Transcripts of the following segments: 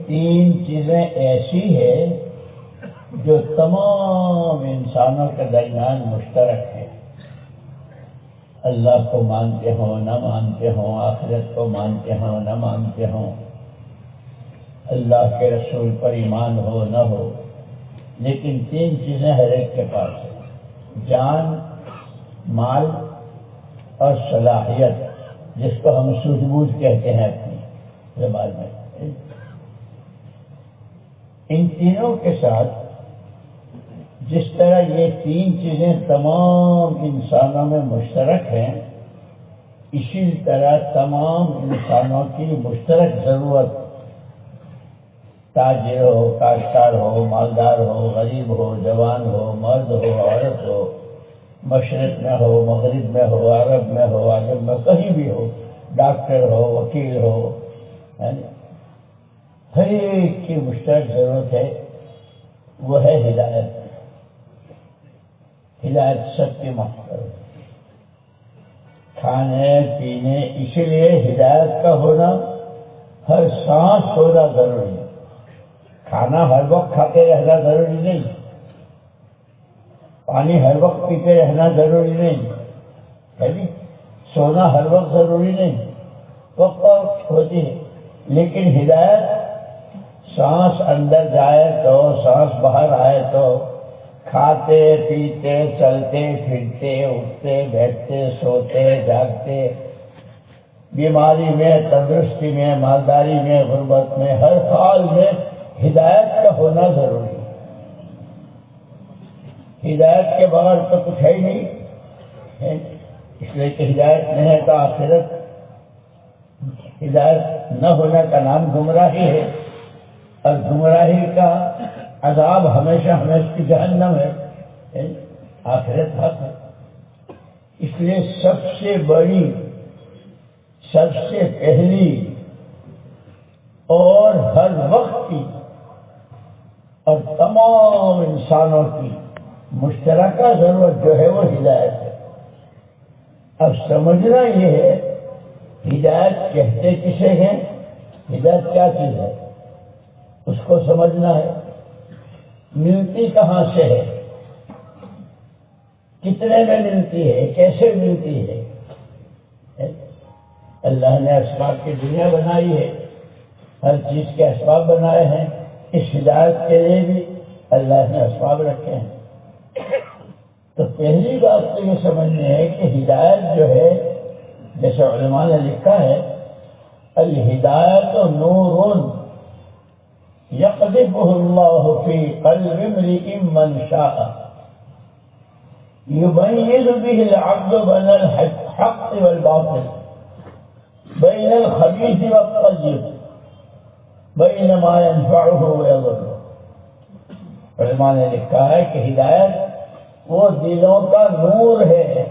تین چیزیں ایسی ہیں جو تمام انسانوں کے درمیان مشترک ہیں. اللہ کو مانتے ہوں نہ مانتے ہوں، آخرت کو مانتے ہوں نہ مانتے ہوں، اللہ کے رسول پر ایمان ہو نہ ہو، لیکن تین چیزیں ہر ایک کے پاس ہیں: جان، مال اور صلاحیت، جس کو ہم سوجھ بوجھ کہتے ہیں اپنی زبان میں. ان تینوں کے ساتھ جس طرح یہ تین چیزیں تمام انسانوں میں مشترک ہیں، اسی طرح تمام انسانوں کی مشترک ضرورت، تاجر ہو، کاشتکار ہو، مالدار ہو، غریب ہو، جوان ہو، مرد ہو، عورت ہو، مشرق میں ہو، مغرب میں ہو، عرب میں ہو، عجم میں، کہیں بھی ہو، ڈاکٹر ہو، وکیل ہو، ہر ایک کی مشترک ضرورت ہے، وہ ہے ہدایت. ہدایت سب کے مقصد، کھانے پینے، اسی لیے ہدایت کا ہونا ہر سانس ہونا ضروری ہے. کھانا ہر وقت کھاتے رہنا ضروری نہیں، پانی ہر وقت پیتے رہنا ضروری نہیں ہے جی، سونا ہر وقت ضروری نہیں، وقت وقت ہوتی ہے. لیکن ہدایت سانس اندر جائے تو، سانس باہر آئے تو، کھاتے پیتے چلتے پھرتے اٹھتے بیٹھتے سوتے جاگتے، بیماری میں تندرستی میں مالداری میں غربت میں، ہر حال میں ہدایت کا ہونا ضروری ہے. ہدایت کے بغیر تو کچھ ہے ہی نہیں ہے. اس لیے کہ ہدایت نہیں ہے تو آخرت، ہدایت نہ ہونے کا نام گمراہی ہے، اور گمراہی کا عذاب ہمیشہ ہمیشہ کی جہنم ہے. آخرت حق ہے. اس لیے سب سے بڑی، سب سے پہلی اور ہر وقت کی اور تمام انسانوں کی مشترکہ ضرورت جو ہے وہ ہدایت ہے. اب سمجھنا یہ ہے ہدایت کہتے کسے ہیں، ہدایت کیا چیز ہے، اس کو سمجھنا ہے. ملتی کہاں سے ہے، کتنے میں ملتی ہے، کیسے ملتی ہے. اللہ نے اسباب کی دنیا بنائی ہے، ہر چیز کے اسباب بنائے ہیں. اس ہدایت کے لیے بھی اللہ نے اسباب رکھے ہیں. تو پہلی بات تو یہ سمجھنی ہے کہ ہدایت جو ہے، جیسے علماء نے لکھا ہے، الہدایت نور يقذفه الله في قلب امرئ من شاء يميز به العبد بين الحق والباطل، بين الخبيث والطيب، بين ما ينفعه ويضره. علماء نے لکھا ہے کہ ہدایت وہ دلوں کا نور ہے،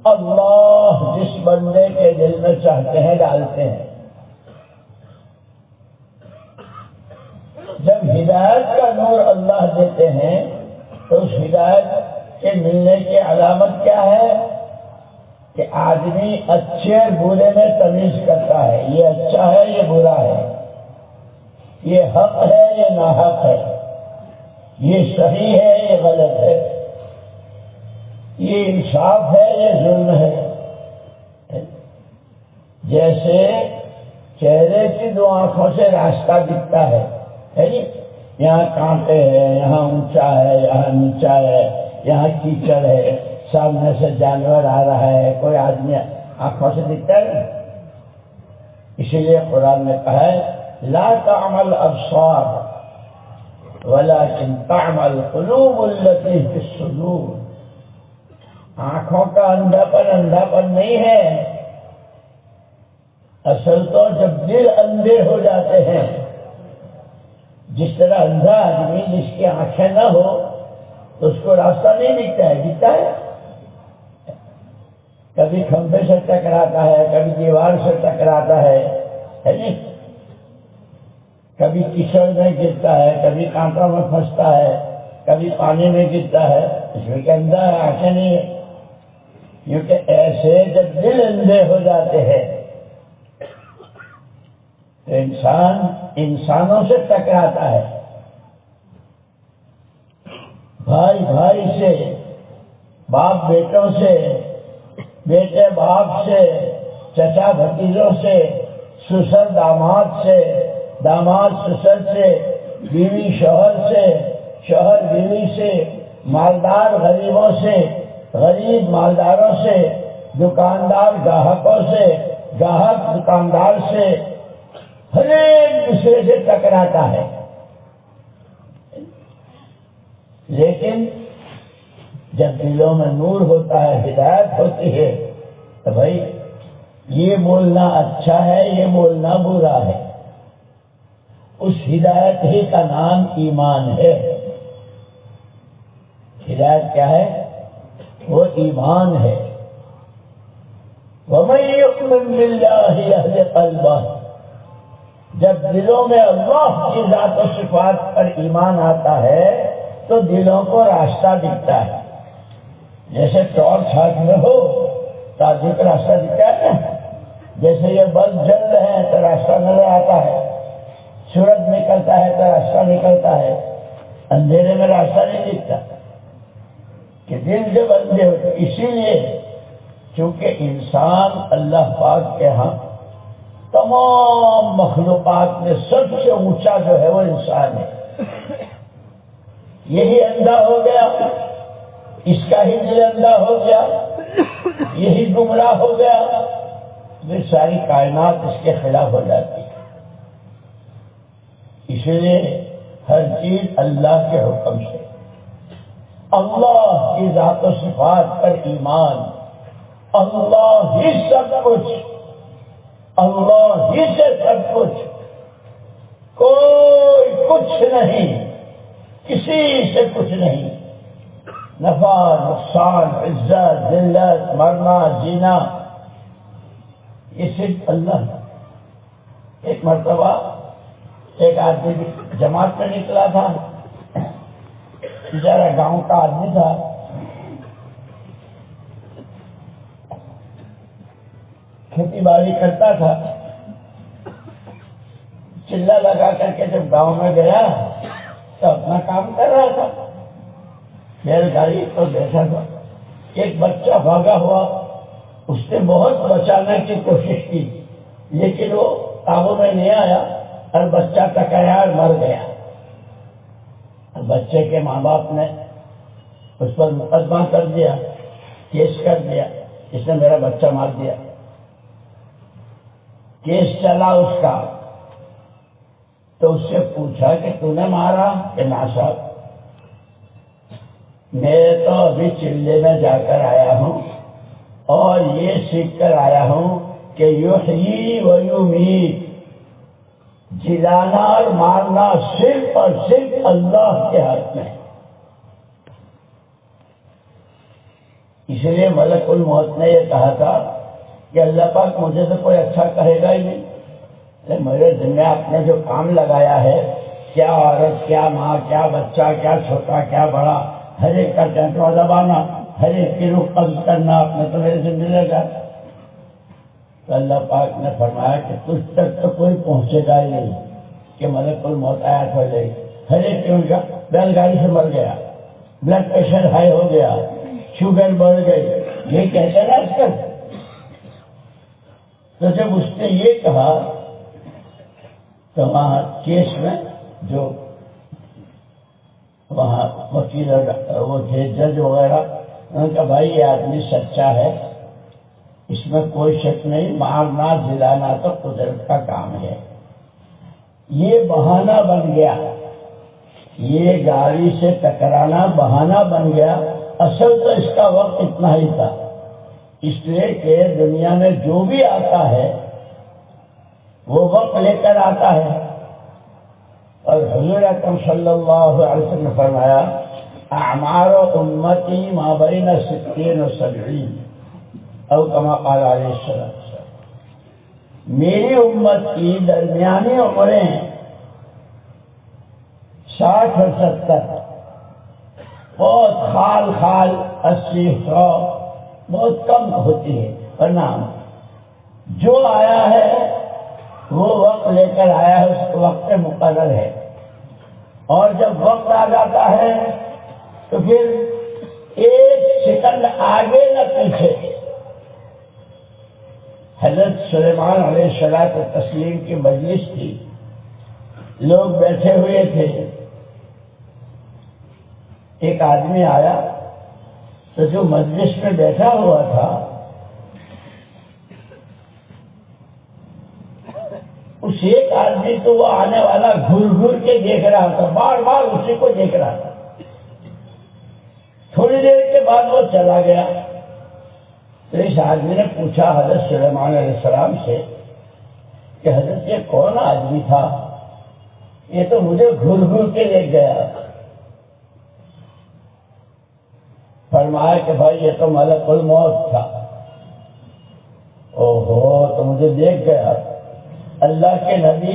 اللہ جس بندے کے دل میں چاہتے ہیں ڈالتے ہیں. جب ہدایت کا نور اللہ دیتے ہیں تو اس ہدایت کے ملنے کی علامت کیا ہے کہ آدمی اچھے برے میں تمیز کرتا ہے، یہ اچھا ہے یہ برا ہے، یہ حق ہے یہ ناحق ہے، یہ صحیح ہے یہ غلط ہے، یہ انصاف ہے یہ ظلم ہے. جیسے چہرے کی دو آنکھوں سے راستہ دکھتا ہے جی، یہاں کانٹے ہیں، یہاں اونچا ہے، یہاں نیچا ہے، یہاں کیچڑ ہے، سامنے سے جانور آ رہا ہے، کوئی آدمی آنکھوں سے دکھتا ہے. اسی لیے قرآن نے کہا ہے لا تعمل ابصار ولكن تعمل قلوب التي في الصدور. آنکھوں کا اندھاپن نہیں ہے، اصل تو جب دل اندھے ہو جاتے ہیں، جس طرح اندھا آدمی جس کی آنکھیں نہ ہو تو اس کو راستہ نہیں دکھتا ہے، دکھتا ہے کبھی کھمبے سے ٹکراتا ہے، کبھی دیوار سے ٹکراتا ہے جی، کبھی کیچڑ میں گرتا ہے، کبھی کانٹوں میں پھنستا ہے، کبھی پانی میں گرتا ہے. اس میں کہ اندھا ہے، آنکھیں نہیں ہے. کیونکہ ایسے جب دل اندھے ہو جاتے ہیں تو انسان انسانوں سے ٹکراتا ہے، بھائی بھائی سے، باپ بیٹوں سے، بیٹے باپ سے، چچا بھتیجوں سے، سسر داماد سے، داماد سسر سے، بیوی شوہر سے، شوہر بیوی سے، مالدار غریبوں سے، غریب مالداروں سے، دکاندار گاہکوں سے، گاہک دکاندار سے، ہر ایک دوسرے سے ٹکراتا ہے۔ لیکن جب دلوں میں نور ہوتا ہے، ہدایت ہوتی ہے، تو بھائی یہ بولنا اچھا ہے، یہ بولنا برا ہے، اس ہدایت ہی کا نام ایمان ہے۔ ہدایت کیا ہے؟ وہ ایمان ہے۔ وَمَن يُؤْمِن بِاللَّهِ يَهْدِ قَلْبَهُ، جب دلوں میں اللہ کی ذات و صفات پر ایمان آتا ہے تو دلوں کو راستہ دکھتا ہے۔ جیسے ٹارچ ہاتھ میں ہو تو آدمی کو راستہ دکھتا ہے نا، جیسے یہ بلب جل رہے ہیں تو راستہ نظر آتا ہے، سورج نکلتا ہے تو راستہ نکلتا ہے، اندھیرے میں راستہ نہیں دکھتا کہ دل جب اندھے ہوتے۔ اسی لیے چونکہ انسان اللہ پاک کے ہاں تمام مخلوقات میں سب سے اونچا جو ہے وہ انسان ہے، یہی اندھا ہو گیا، اس کا ہی دل اندھا ہو گیا، یہی گمراہ ہو گیا، پھر ساری کائنات اس کے خلاف ہو جاتی ہے۔ اس لیے ہر چیز اللہ کے حکم سے، اللہ کی ذات و صفات پر ایمان، اللہ ہی سب کچھ، اللہ ہی سے سب کچھ، کوئی کچھ نہیں، کسی سے کچھ نہیں، نفع نقصان، عزت ذلت، مرنا جینا، یہ صرف اللہ۔ ایک مرتبہ ایک آدمی جماعت میں نکلا تھا، بیچارہ گاؤں کا آدمی تھا، کھیتی باڑی کرتا تھا، چلا لگا کر کے جب گاؤں میں گیا تو اپنا کام کر رہا تھا، بیل گاڑی تو بیٹھا تھا، ایک بچہ بھاگا ہوا، اس نے بہت بچانے کی کوشش کی لیکن وہ قابو میں نہیں آیا اور بچہ ٹکرایا اور مر گیا۔ بچے کے ماں باپ نے اس پر مقدمہ کر دیا، کیس کر دیا، اس نے میرا بچہ مار دیا۔ کیس چلا اس کا، تو اس سے پوچھا کہ تو نے مارا؟ کہ نا صاحب، میں تو ابھی چلے میں جا کر آیا ہوں اور یہ سیکھ کر آیا ہوں کہ یحیی و یمیت، جلانا اور مارنا صرف اور صرف اللہ کے ہاتھ میں ہے۔ اس لیے ملک الموت نے یہ کہا تھا کہ اللہ پاک مجھے تو کوئی اچھا کہے گا ہی نہیں، میرے ذمہ آپ نے جو کام لگایا ہے، کیا عورت، کیا ماں، کیا بچہ، کیا چھوٹا، کیا بڑا، ہر ایک کا ٹینٹوا دبانا، ہر ایک کی روح قبض کرنا، آپ نے تو میرے ذمہ لگا۔ تو اللہ پاک نے فرمایا کہ تجھ تک تو کوئی پہنچے گا ہی نہیں کہ ملک الموت آیت ہو جائے، ہر ایک کی ان کا بیل گاڑی سے مر گیا، بلڈ پریشر ہائی ہو گیا، شوگر بڑھ گئی، یہ کہتے نا اس کا۔ تو جب اس نے یہ کہا تو وہاں کیس میں جو وہاں وکیل وہ تھے، جج وغیرہ، انہوں نے کہا بھائی یہ آدمی سچا ہے، اس میں کوئی شک نہیں، مارنا جلانا تو قدرت کا کام ہے، یہ بہانہ بن گیا، یہ گاڑی سے ٹکرانا بہانہ بن گیا، اصل تو اس کا وقت اتنا ہی تھا۔ اس لیے کہ دنیا میں جو بھی آتا ہے وہ وقت لے کر آتا ہے، اور حضور اکرم صلی اللہ علیہ وسلم نے فرمایا اعمار امتی ما بین 60 و 70، او کما قال علیہ السلام، میری امت کی درمیانی عمریں 60 اور 70، بہت خال خال 80 100 بہت کم ہوتی ہے، ورنہ جو آیا ہے وہ وقت لے کر آیا ہے، اس وقت مقرر ہے، اور جب وقت آ جاتا ہے تو پھر ایک سیکنڈ آگے نہ پیچھے۔ حضرت سلیمان علیہ الصلوۃ والتسلیم کی مجلس تھی، لوگ بیٹھے ہوئے تھے، ایک آدمی آیا تو جو مجلس میں بیٹھا ہوا تھا اس ایک آدمی تو وہ آنے والا گھر گھر کے دیکھ رہا تھا، بار بار اسی کو دیکھ رہا تھا۔ تھوڑی دیر کے بعد وہ چلا گیا تو اس آدمی نے پوچھا حضرت سلیمان علیہ السلام سے کہ حضرت یہ کون آدمی تھا؟ یہ تو مجھے گھر گھر کے دیکھ گیا۔ فرمایا کہ بھائی یہ تو ملک الموت تھا۔ اوہو، تو مجھے دیکھ گیا۔ اللہ کے نبی،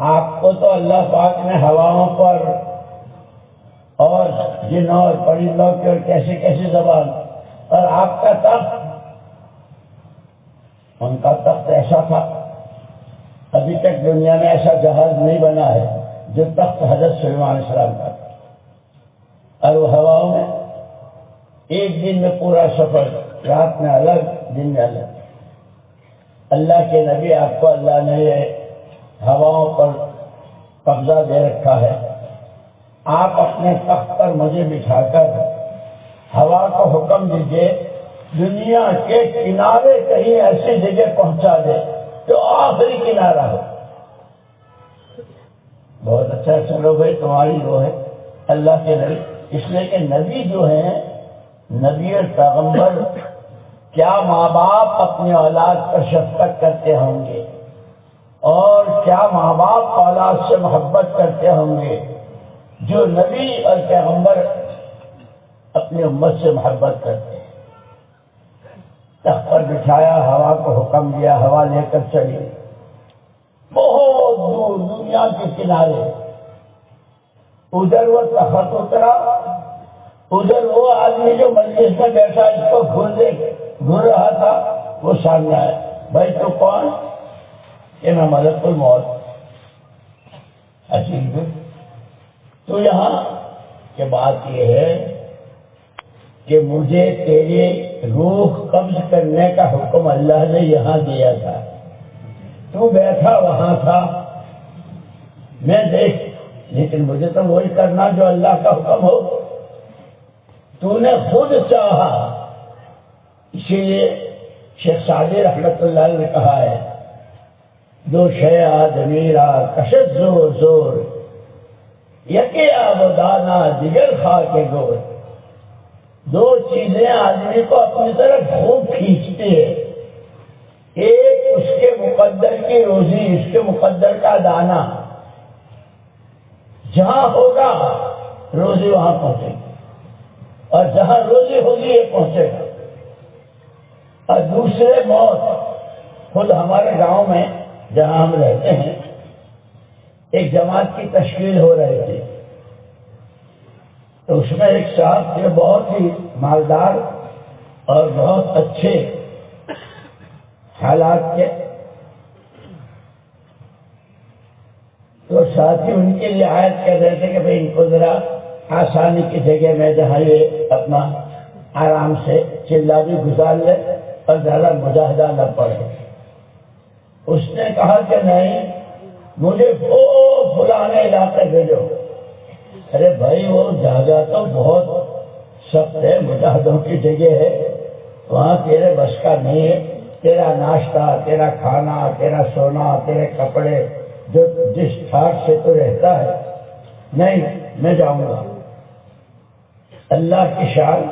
آپ کو تو اللہ پاک نے ہواؤں پر اور جنوں اور پرندوں کی اور کیسی کیسی زبان، اور آپ کا تخت، ان کا تخت ایسا تھا، ابھی تک دنیا میں ایسا جہاز نہیں بنا ہے جو تخت حضرت سلیمان علیہ السلام کا تھا، اور وہ ہواؤں میں ایک دن میں پورا سفر، رات میں الگ دن میں الگ۔ اللہ کے نبی، آپ کو اللہ نے یہ ہواؤں پر قبضہ دے رکھا ہے، آپ اپنے تخت پر مجھے بٹھا کر ہوا کو حکم دیجیے دنیا کے کنارے کہیں ایسی جگہ پہنچا دے جو آخری کنارہ ہو۔ بہت اچھا، چلو بھائی تمہاری وہ ہے اللہ کے نبی، اس لیے کہ نبی جو ہیں، نبی اور پیغمبر، کیا ماں باپ اپنی اولاد پر شفقت کرتے ہوں گے، اور کیا ماں باپ اولاد سے محبت کرتے ہوں گے جو نبی اور پیغمبر اپنی امت سے محبت کرتے ہیں۔ تخت پر بٹھایا، ہوا کو حکم دیا، ہوا لے کر چلی بہت دور دنیا کے کنارے۔ ادھر وہ تخت اترا، ادھر وہ آدمی جو مجلس میں بیٹھا اس کو گھر رہا تھا، وہ سامنے آیا۔ بھائی تو کون؟ کہ میں ملک الموت۔ عجیب، تو یہاں کہ بات یہ ہے کہ مجھے تیری روح قبض کرنے کا حکم اللہ نے یہاں دیا تھا، تو بیٹھا وہاں تھا، میں دیکھ، لیکن مجھے تو وہی کرنا جو اللہ کا حکم ہو۔ تو نے خود چاہا، اسی لیے شیخ سعدی رحمت اللہ علیہ نے کہا ہے، دو شے آدمی را کشد زور زور، یکی آب و دانا دیگر خاک گور۔ دو چیزیں آدمی کو اپنی طرف خوب کھینچتی ہے، ایک اس کے مقدر کی روزی، اس کے مقدر کا دانا، جہاں ہوگا روزی وہاں پہنچے گی، اور جہاں روزی ہوگی یہ پہنچے گا۔ اور دوسرے موت، خود ہمارے گاؤں میں جہاں ہم رہتے ہیں ایک جماعت کی تشکیل ہو رہی تھی، تو اس میں ایک صاحب تھے بہت ہی مالدار اور بہت اچھے حالات کے، تو ساتھی ان کی رعایت کر رہے تھے کہ بھئی ان کو ذرا آسانی کی جگہ میں جہاں یہ اپنا آرام سے چلا بھی گزار لے اور زیادہ مجاہدہ نہ پڑے۔ اس نے کہا کہ نہیں، مجھے وہ فلانے علاقے بھیجو۔ ارے بھائی وہ جگہ تو بہت سخت ہے، مجاہدوں کی جگہ ہے، وہاں تیرے بس کا نہیں ہے، تیرا ناشتہ، تیرا کھانا، تیرا سونا، تیرے کپڑے، جو جس ٹھاٹ سے تو رہتا ہے، نہیں میں جاؤں گا۔ اللہ کی شان،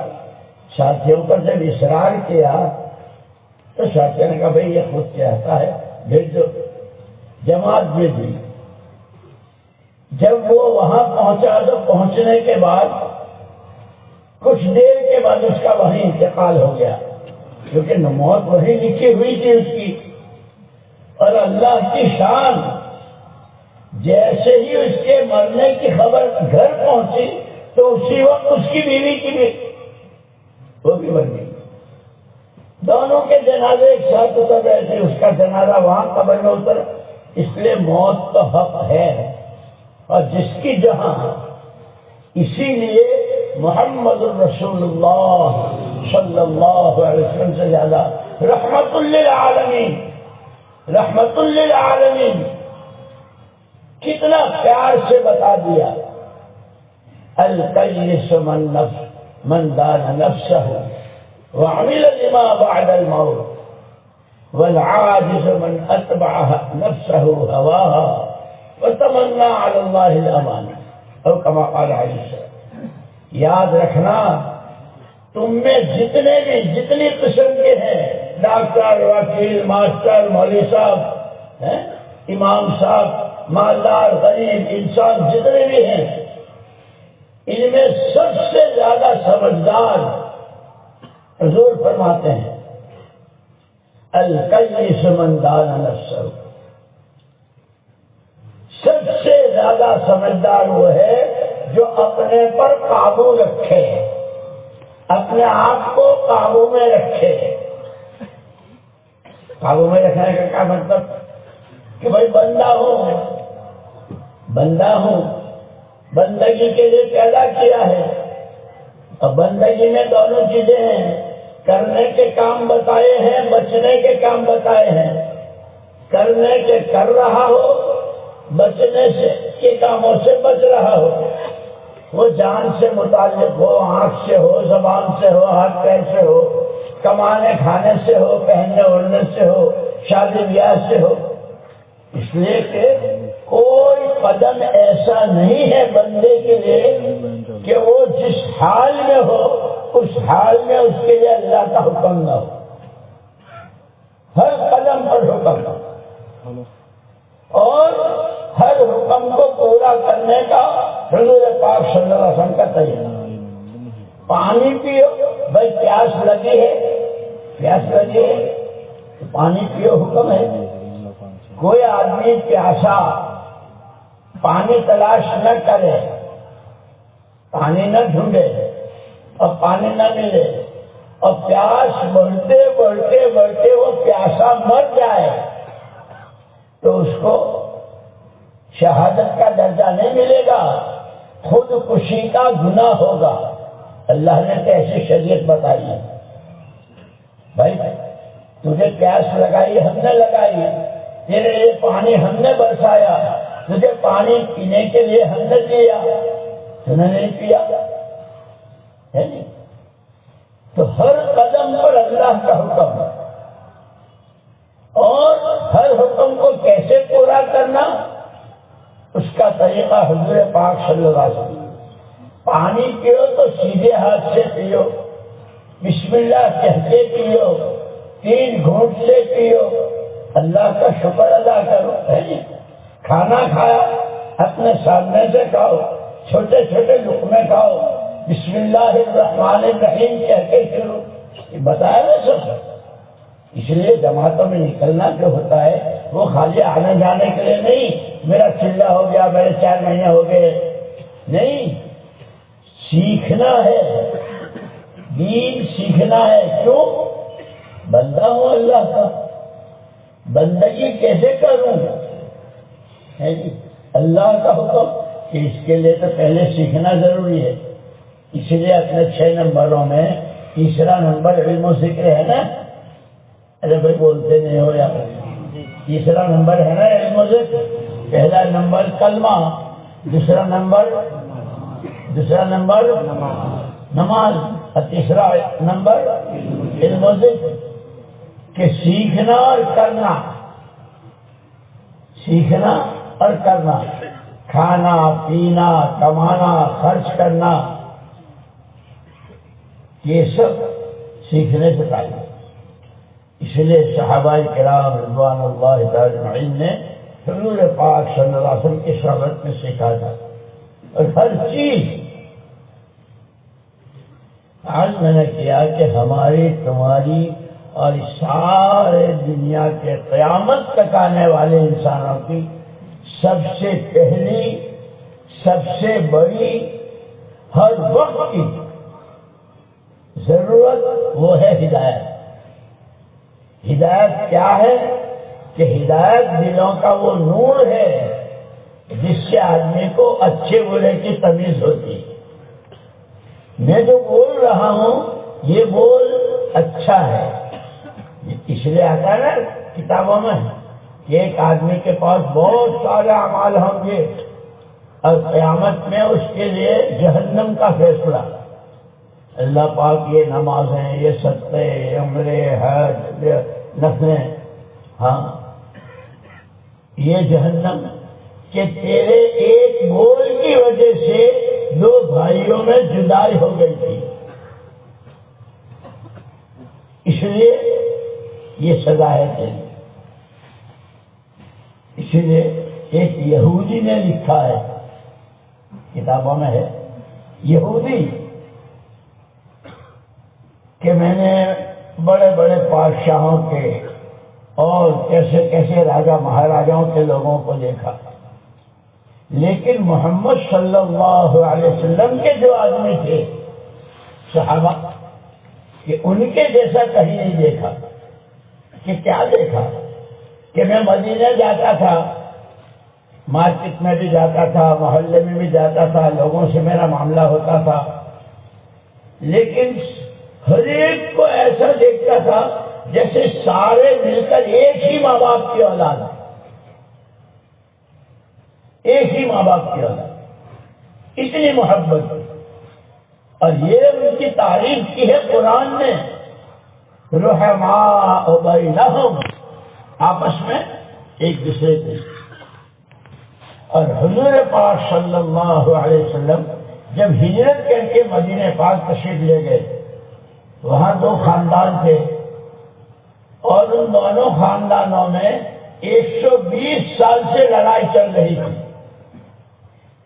ساتھیوں پر جب اصرار کیا تو ساتھیوں نے کہا بھائی یہ خود چاہتا ہے، بھیج دو۔ جماعت بھیج دی۔ جب وہ وہاں پہنچا تو پہنچنے کے بعد کچھ دیر کے بعد اس کا وہیں انتقال ہو گیا، کیونکہ موت وہیں لکھی ہوئی تھی اس کی۔ اور اللہ کی شان، جیسے ہی اس کے مرنے کی خبر گھر پہنچی تو اسی وقت اس کی بیوی کی بھی وہ بھی مر گئی۔ دونوں کے جنازے ایک ساتھ اتر رہے تھے، اس کا جنازہ وہاں قبر میں اتر، اس لیے موت تو حق ہے اور جس کی جہاں. اسی لیے محمد الرسول اللہ صلی اللہ علیہ وسلم سے زیادہ رحمت للعالمین، رحمت للعالمین کتنا پیار سے بتا دیا. القیس من دان نفسہ وعمل لما بعد الموت والعاجز من اتبع نفسہ هواها وتمنى على الله الامانہ او کما قال علیہ السلام. یاد رکھنا تم میں جتنی قسم کے ہیں، ڈاکٹر، وکیل، ماسٹر، مولوی صاحب، امام صاحب، مالدار، غریب، انسان جتنے بھی ہیں، ان میں سب سے زیادہ سمجھدار حضور فرماتے ہیں القیس من دان نفسہ. سب سے زیادہ سمجھدار وہ ہے جو اپنے پر قابو رکھے، اپنے آپ کو قابو میں رکھے. قابو میں رکھنے کا کیا مطلب کہ بھائی بندہ ہوں، بندگی کے لیے پیدا کیا ہے، اور بندگی میں دونوں چیزیں ہیں، کرنے کے کام بتائے ہیں، بچنے کے کام بتائے ہیں. کرنے کے کر رہا ہو، بچنے سے کے کاموں سے بچ رہا ہو. وہ جان سے متعلق ہو، آنکھ سے ہو، زبان سے ہو، ہاتھ پیر سے ہو، کمانے کھانے سے ہو، پہننے اوڑھنے سے ہو، شادی بیاہ سے ہو. اس لیے کہ کوئی قدم ایسا نہیں ہے بندے کے لیے کہ وہ جس حال میں ہو اس حال میں اس کے لیے اللہ کا حکم نہ ہو. ہر قدم پر حکم، اور ہر حکم کو پورا کرنے کا حضور پاک صلی اللہ علیہ وسلم کا طریقہ. پانی پیو، بھائی پیاس لگی ہے تو پانی پیو، حکم ہے. کوئی آدمی پیاسا پانی تلاش نہ کرے، پانی نہ ڈھونڈے اور پانی نہ ملے، اور پیاس بڑھتے وہ پیاسا مر جائے تو اس کو شہادت کا درجہ نہیں ملے گا، خود کشی کا گناہ ہوگا. اللہ نے تو ایسی شریعت بتائی ہے. بھائی تجھے پیاس لگائی، ہم نے لگائی، تیرے لیے پانی ہم نے برسایا، تجھے پانی پینے کے لیے ہم نے دیا، تو نے نہیں پیا ہے نہیں. تو ہر قدم پر اللہ کا حکم ہے، اور ہر حکم کو کیسے پورا کرنا اس کا طریقہ حضور پاک صلی اللہ علیہ وسلم. پانی پیو تو سیدھے ہاتھ سے پیو، بسم اللہ کہہ کے پیو، 3 گھونٹ سے پیو، اللہ کا شکر ادا کرو. کھانا کھایا اپنے سامنے سے کھاؤ، چھوٹے چھوٹے لقمے کھاؤ، بسم اللہ الرحمن الرحیم کہہ کے شروع. یہ بتایا نا سب. اس لیے جماعتوں میں نکلنا جو ہوتا ہے وہ خالی آنے جانے کے لیے نہیں، میرا چلہ ہو گیا، میرے 4 مہینے ہو گئے، نہیں. سیکھنا ہے، دین سیکھنا ہے. کیوں؟ بندہ ہوں اللہ کا، بندگی کیسے کروں؟ اللہ کا حکم کہ اس کے لیے تو پہلے سیکھنا ضروری ہے. اس لیے اپنے 6 نمبروں میں تیسرا نمبر علم و ذکر ہے نا. ارے بھائی بولتے نہیں ہو یار. تیسرا نمبر ہے نا علم و ذکر. پہلا نمبر کلمہ، دوسرا نمبر نماز، اور تیسرا نمبر علم و ذکر. کہ سیکھنا اور کرنا، کھانا پینا، کمانا، خرچ کرنا، یہ سب سیکھنے سے تعلق. اس لیے صحابہ کرام رضوان اللہ تعالی اجمعین نے حضور پاک صلی اللہ علیہ وسلم کی صحبت میں سیکھا تھا. اور ہر چیز آج میں نے کیا کہ ہماری تمہاری اور سارے دنیا کے قیامت تک آنے والے انسانوں کی سب سے پہلی، سب سے بڑی، ہر وقت کی ضرورت وہ ہے ہدایت. ہدایت کیا ہے کہ ہدایت دلوں کا وہ نور ہے جس سے آدمی کو اچھے برے کی تمیز ہوتی ہے۔ میں جو بول رہا ہوں یہ بول اچھا ہے، اس لیے آتا ہے نا کتابوں میں کہ ایک آدمی کے پاس بہت سارے اعمال ہوں گے اور قیامت میں اس کے لیے جہنم کا فیصلہ، اللہ پاک یہ نمازیں، یہ صدقے، یہ عمرے، حج، یہ نفلیں، ہاں یہ جہنم کہ تیرے ایک بول کی وجہ سے دو بھائیوں میں جدائی ہو گئی تھی، اس لیے یہ سزا ہے تیری۔ اسی لیے ایک یہودی نے لکھا ہے، کتابوں میں ہے، یہودی کہ میں نے بڑے بڑے بادشاہوں کے اور کیسے کیسے راجا مہاراجاؤں کے لوگوں کو دیکھا، لیکن محمد صلی اللہ علیہ وسلم کے جو آدمی تھے صحابہ کہ ان کے جیسا کہیں نہیں دیکھا۔ کہ کیا دیکھا کہ میں مدینے جاتا تھا، مارکیٹ میں بھی جاتا تھا، محلے میں بھی جاتا تھا، لوگوں سے میرا معاملہ ہوتا تھا، لیکن ہر ایک کو ایسا دیکھتا تھا جیسے سارے مل کر ایک ہی ماں باپ کی اولاد ہے، ایک ہی ماں باپ کی اولاد، اتنی محبت۔ اور یہ ان کی تعریف کی ہے قرآن نے، رحماء بینہم، آپس میں ایک دوسرے کے۔ اور حضور پاک صلی اللہ علیہ وسلم جب ہجرت کر کے مدینہ پاک تشریف لے گئے، وہاں دو خاندان تھے اور ان دونوں خاندانوں میں 120 سال سے لڑائی چل رہی تھی،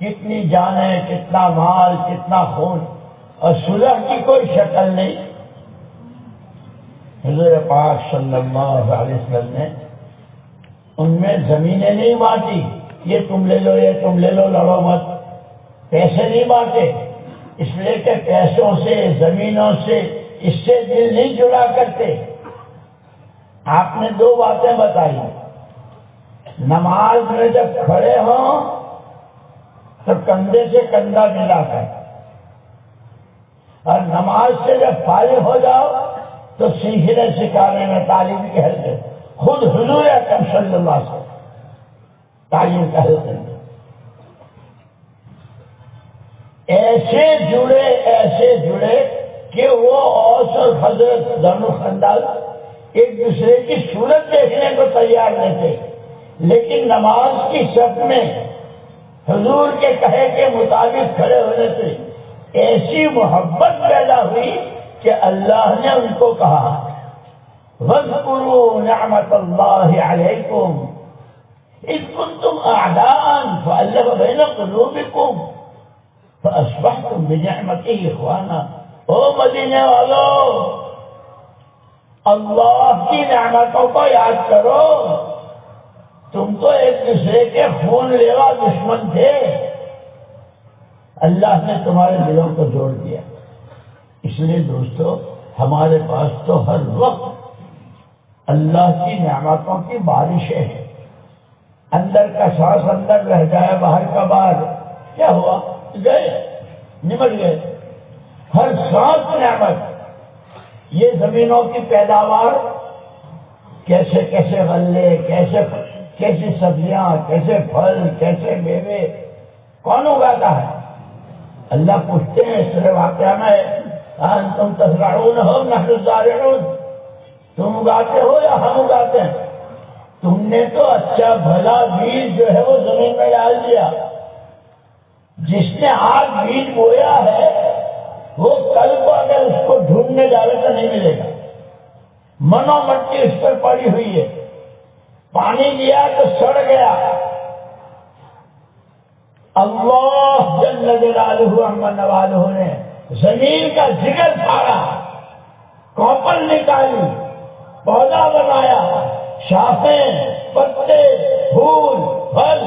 کتنی جانیں، کتنا مال، کتنا خون، اور صلح کی کوئی شکل نہیں۔ حضور پاک صلی اللہ علیہ وسلم نے ان میں زمینیں نہیں بانٹی، یہ تم لے لو، یہ تم لے لو، لڑو مت، پیسے نہیں بانٹے، اس لیے کہ پیسوں سے، زمینوں سے، اس سے دل نہیں جڑا کرتے۔ آپ نے دو باتیں بتائی، نماز میں جب کھڑے ہوں تو کندھے سے کندھا ملا کر، اور نماز سے جب فارغ ہو جاؤ تو سیکھنے سکھانے میں تعلیم کے حلقے، خود حضور اکرم صلی اللہ علیہ وسلم تعلیم کا حلقے ایسے جڑے کہ وہ اوس اور حضرت دونوں خاندان ایک دوسرے کی صورت دیکھنے کو تیار نہیں تھے، لیکن نماز کی صف میں حضور کے کہے کے مطابق کھڑے ہونے سے ایسی محبت پیدا ہوئی کہ اللہ نے ان کو کہا وَاذْكُرُوا نِعْمَةَ اللَّهِ عَلَيْكُمْ إِذْ كُنْتُمْ أَعْدَاءً فَأَلَّفَ بَيْنَ قُلُوبِكُمْ فَأَصْبَحْتُمْ بِنِعْمَتِهِ إِخْوَانًا۔ او مدینے والو، اللہ کی نعمتوں کو یاد کرو، تم تو ایک دوسرے کے خون لیوا دشمن تھے، اللہ نے تمہارے دلوں کو جوڑ دیا۔ اس لیے دوستو، ہمارے پاس تو ہر وقت اللہ کی نعمتوں کی بارشیں ہیں، اندر کا سانس اندر رہ جائے، باہر کا باہر، کیا ہوا؟ گئے، نمٹ گئے، ہر سانس نعمت۔ یہ زمینوں کی پیداوار، کیسے کیسے غلے، کیسے سبزیاں، کیسے پھل، کیسے میوے، کون اگاتا ہے؟ اللہ پوچھتے ہیں سورہ واقعہ میں، انتم تزرعونہ نحن الزارعون، تم اگاتے ہو یا ہم اگاتے ہیں؟ تم نے تو اچھا بھلا بیج جو ہے وہ زمین میں ڈال دیا، جس نے آج بیج بویا ہے وہ کل کو اگر اس کو ڈھونڈنے جاوے تو نہیں ملے گا، منو مٹی اس پر پڑی ہوئی ہے، پانی دیا تو سڑ گیا۔ اللہ جل جلالہ عما نوالہ نے زمین کا جگر پھاڑا، کوپل نکالی، پودا بنایا، شاخیں، پتے، پھول، پھل،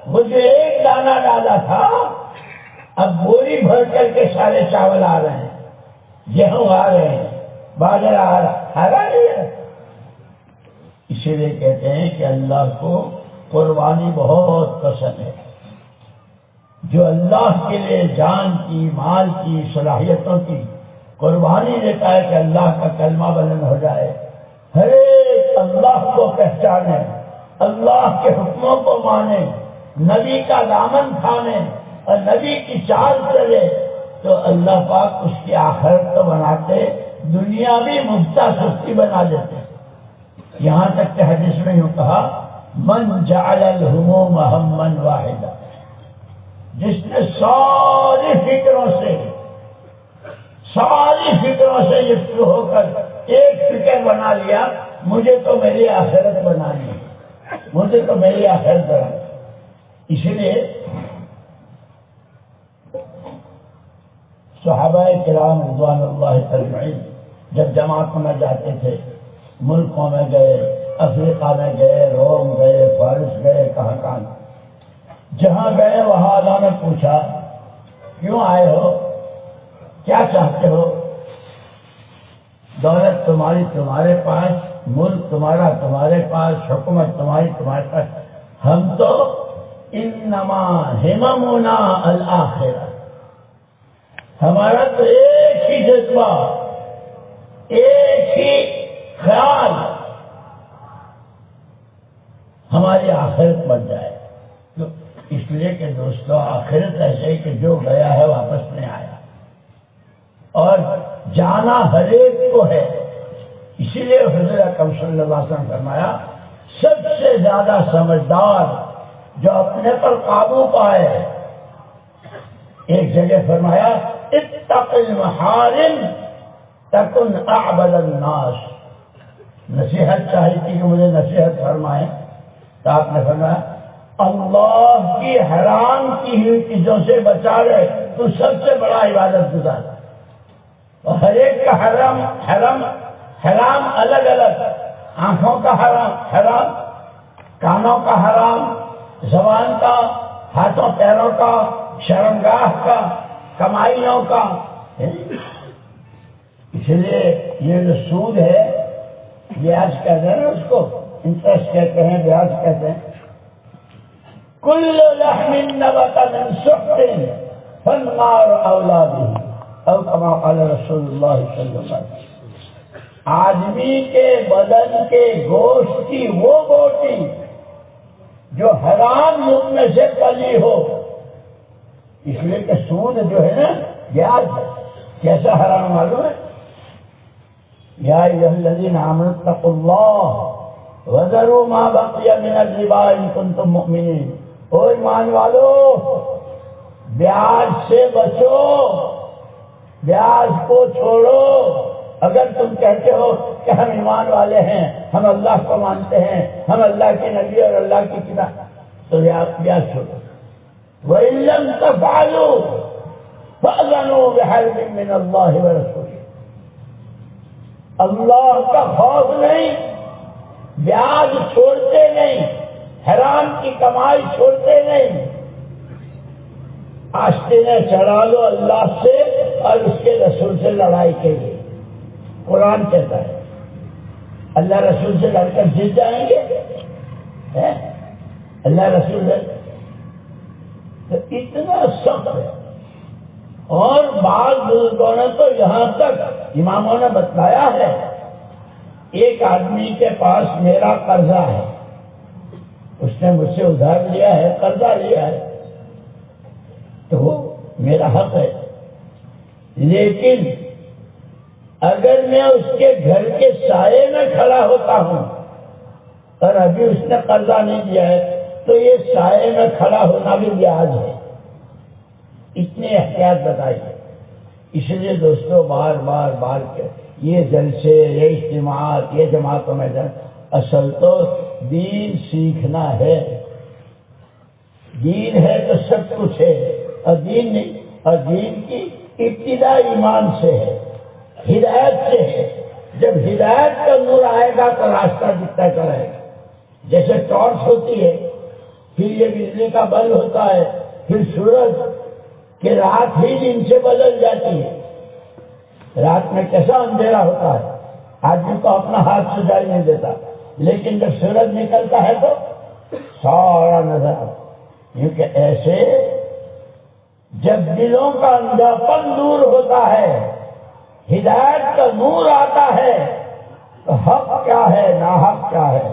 مجھے ایک دانہ ڈالا تھا، اب بوری بھر کر کے سارے چاول آ رہے ہیں، گیہوں آ رہے ہیں، باجرہ آ رہا، نہیں ہے، اسی لیے کہتے ہیں کہ اللہ کو قربانی بہت پسند ہے. جو اللہ کے لیے جان کی، مال کی، صلاحیتوں کی قربانی دیتا ہے کہ اللہ کا کلمہ بلند ہو جائے، ہر ایک اللہ کو پہچانے، اللہ کے حکموں کو مانے، نبی کا دامن تھامے اور نبی کی چال چلے، تو اللہ پاک اس کی آخرت تو بناتے، دنیا بھی مبتا سستی بنا دیتے. یہاں تک کہ حدیث میں یوں کہا، من جعل الہموم ہما واحدا، جس نے ساری فکروں سے یکسو ہو کر ایک فکر بنا لیا، مجھے تو میری آخرت بنانی ہے، مجھے تو میری آخرت بنانی ہے. اسی لیے صحابہ کرام رضوان اللہ اجمعین جب جماعتوں میں جاتے تھے، ملکوں میں گئے، افریقہ میں گئے، روم گئے، فارس گئے، کہاں جہاں گئے وہاں اللہ نے پوچھا کیوں آئے ہو، کیا چاہتے ہو؟ دولت تمہاری تمہارے پاس، ملک تمہارا تمہارے پاس، حکومت تمہاری تمہارے پاس، ہم تو انما ہممنا الآخرہ، ہمارا تو ایک ہی جذبہ، ایک ہی خیال، ہماری آخرت بن جائے. اس لیے کہ دوستو آخرت ایسے ہی کہ جو گیا ہے واپس نہیں آیا، اور جانا ہر ایک کو ہے. اسی لیے حضور اکرم صلی اللہ علیہ وسلم فرمایا سب سے زیادہ سمجھدار جو اپنے پر قابو پائے. ایک جگہ فرمایا اتق المحارم تکن اعبد الناس. نصیحت چاہیے تھی کہ مجھے نصیحت فرمائیں، تو آپ نے فرمایا اللہ کی حرام کی ہوئی چیزوں سے بچا رہے تو سب سے بڑا عبادت گزار. اور ہر ایک کا حرام الگ الگ، آنکھوں کا حرام، کانوں کا حرام، زبان کا، ہاتھوں پیروں کا، شرمگاہ کا، کمائیوں کا. اس لیے یہ جو سود ہے، بیاج کہتے ہیں اس کو، انٹرسٹ کہتے ہیں، بیاج کہتے ہیں. کل لحم نبت من سحت فالنار اولی بہ، او کما قال رسول اللہ صلی اللہ علیہ وسلم. آدمی کے بدن کے گوشت کی وہ بوٹی جو حرام ملک میں سے پلی ہو. اس لیے کہ سود جو ہے نا، بیاج کیسا حرام معلوم ہے؟ یا ایھا الذین آمنوا اتقوا اللہ وذروا ما بقی من الربا ان کنتم مؤمنین. او ایمان والو، بیاج سے بچو، بیاج کو چھوڑو. اگر تم کہتے ہو کہ ہم ایمان والے ہیں، ہم اللہ کو مانتے ہیں، ہم اللہ کے نبی اور اللہ کی کتاب، تو بیاج چھوڑو. وَإِن لَّمْ تَفْعَلُوا فَأْذَنُوا بِحَرْبٍ مِّنَ اللَّهِ وَرَسُولِهِ. اللہ کا خوف نہیں، بیاج چھوڑتے نہیں، حرام کی کمائی چھوڑتے نہیں. آستینیں چڑھا لو اللہ سے اور اس کے رسول سے لڑائی کے لیے. قرآن کہتا ہے اللہ رسول سے لڑ کر جیت جائیں گے. اللہ رسول تو اتنا سخت ہے. اور بعض بزرگوں نے تو یہاں تک اماموں نے بتلایا ہے، ایک آدمی کے پاس میرا قرضہ ہے، اس نے مجھ سے ادھار لیا ہے، قرضہ لیا ہے، تو وہ میرا حق ہے. لیکن اگر میں اس کے گھر کے سائے میں کھڑا ہوتا ہوں اور ابھی اس نے قرضہ نہیں دیا ہے، تو یہ سائے میں کھڑا ہونا بھی بیاج ہے. اتنی احتیاط بتائیے. اس لیے دوستوں بار کے یہ جلسے، یہ اجتماعات، یہ جماعتوں میں اصل تو دین سیکھنا ہے. دین ہے تو سب کچھ ہے، اور دین نہیں، اور دین کی ابتدا ایمان سے ہے، ہدایت سے ہے. جب ہدایت کا نور آئے گا تو راستہ دکھتا کرے گا. جیسے ٹارچ ہوتی ہے، پھر یہ بجلی کا بلب ہوتا ہے، پھر سورج کہ رات ہی دن سے بدل جاتی ہے. رات میں کیسا اندھیرا ہوتا ہے، آدمی کو اپنا ہاتھ سجائی نہیں دیتا. لیکن جب سورج نکلتا ہے تو سارا نظر آتا. کیونکہ ایسے جب دلوں کا اندھاپن دور ہوتا ہے، ہدایت کا نور آتا ہے، تو حق کیا ہے، ناحق کیا ہے،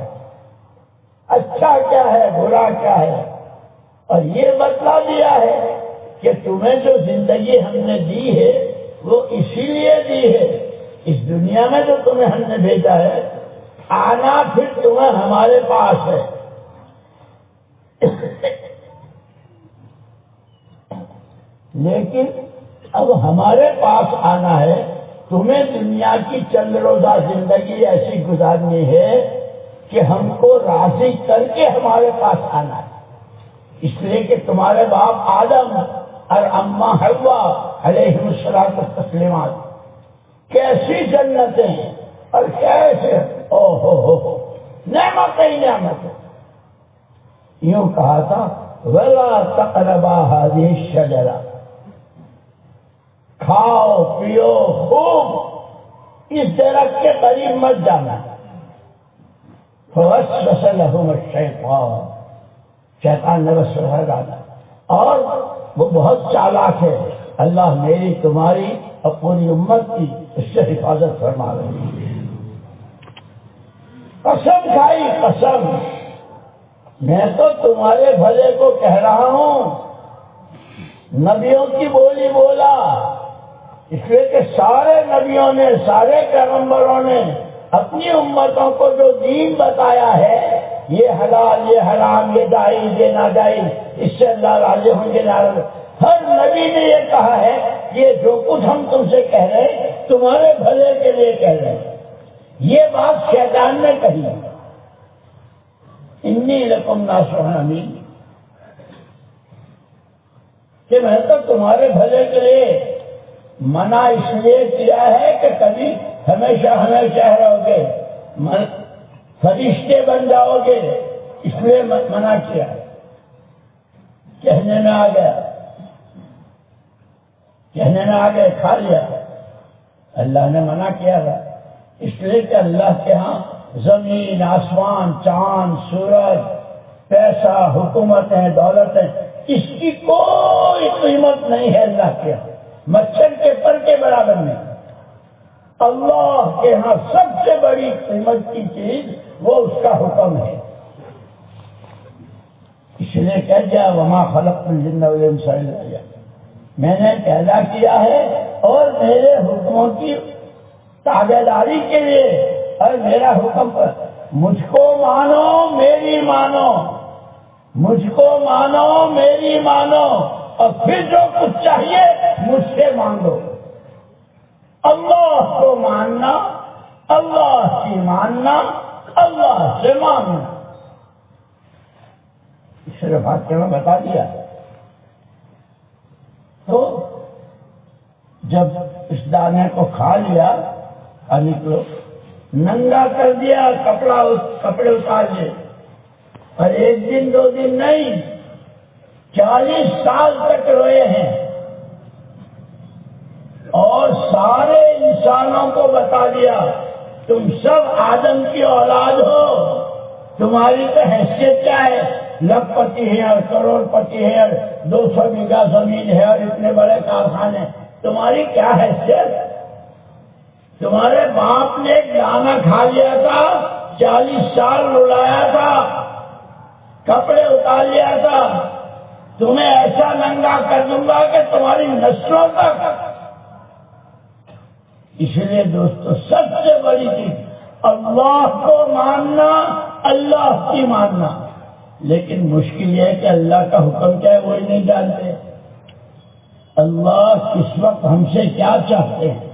اچھا کیا ہے، برا کیا ہے. اور یہ بتلا دیا ہے کہ تمہیں جو زندگی ہم نے دی ہے وہ اسی لیے دی ہے، اس دنیا میں جو تمہیں ہم نے بھیجا ہے، آنا پھر تمہیں ہمارے پاس ہے. لیکن اب ہمارے پاس آنا ہے، تمہیں دنیا کی چند روزہ زندگی ایسی گزارنی ہے کہ ہم کو راضی کر کے ہمارے پاس آنا ہے. اس لیے کہ تمہارے باپ آدم اور اماں حوا علیہ الصلوۃ والتسلیمات کیسی جنتیں اور کیسے او ہو نعمت ہی نعمت. یوں کہا تھا وَلَا تَقْرَبَا هَذِهِ الشَّجَرَةَ، کھاؤ پیو خوب، اس درخت کے قریب مت جانا. فَوَسْوَسَ لَهُمَ الشَّيْطَانُ، شیطان نے وسوسہ ڈالا. اور وہ بہت چالاک ہے. اللہ میری تمہاری اور پوری امت کی اس سے حفاظت فرما رہی ہے. قسم کھائی قسم، میں تو تمہارے بھلے کو کہہ رہا ہوں. نبیوں کی بولی بولا، اس لیے کہ سارے نبیوں نے، سارے پیغمبروں نے اپنی امتوں کو جو دین بتایا ہے، یہ حلال یہ حرام، یہ جائز یہ ناجائز، اس سے اللہ راضی ہوں گے ناراض. ہر نبی نے یہ کہا ہے کہ یہ جو کچھ ہم تم سے کہہ رہے ہیں تمہارے بھلے کے لیے کہہ رہے ہیں. یہ بات شیطان نے کہی، انی لکم ناصح امین، کہ میں تو تمہارے بھلے کے لیے منع اس لیے کیا ہے کہ کبھی ہمیشہ ہمیشہ رہو گے، فرشتے بن جاؤ گے، اس لیے منع کیا. کہنے میں آ گیا، کہنے میں آ گئے، کھا لیا. اللہ نے منع کیا تھا اس لیے کہ اللہ کے ہاں زمین آسمان چاند سورج پیسہ حکومتیں دولتیں اس کی کوئی قیمت نہیں ہے. اللہ کے ہاں مچھر کے پر کے برابر نہیں. اللہ کے ہاں سب سے بڑی قیمت کی چیز وہ اس کا حکم ہے. اس لیے کہہ دیا وما خلقت الجن والانس الا ليعبدون، میں نے پیدا کیا ہے اور میرے حکموں کی تابع داری کے لیے، اور میرا حکم پر مجھ کو مانو میری مانو، مجھ کو مانو میری مانو، اور پھر جو کچھ چاہیے مجھ سے مانگو. اللہ کو ماننا، اللہ کی ماننا، اللہ سے ماننا. صرف واقعہ میں بتا دیا. تو جب اس دانے کو کھا لیا اور نکلو، ننگا کر دیا، کپڑے اتار لیے، اور ایک دن دو دن نہیں 40 سال تک روئے ہیں. اور سارے انسانوں کو بتا دیا تم سب آدم کی اولاد ہو، تمہاری تو حیثیت کیا ہے، لکھ پتی ہے اور کروڑ پتی ہے اور 200 بیگھہ زمین ہے اور اتنے بڑے کارخانے، تمہاری کیا حیثیت؟ تمہارے باپ نے ایک دانہ کھا لیا تھا، 40 سال رلایا تھا، کپڑے اتار لیا تھا، تمہیں ایسا ننگا کر دوں گا کہ تمہاری نسلوں تک. اس لیے دوستو سب سے بڑی چیز اللہ کو ماننا، اللہ کی ماننا. لیکن مشکل یہ ہے کہ اللہ کا حکم کیا ہے وہی نہیں جانتے. اللہ کس وقت ہم سے کیا چاہتے ہیں.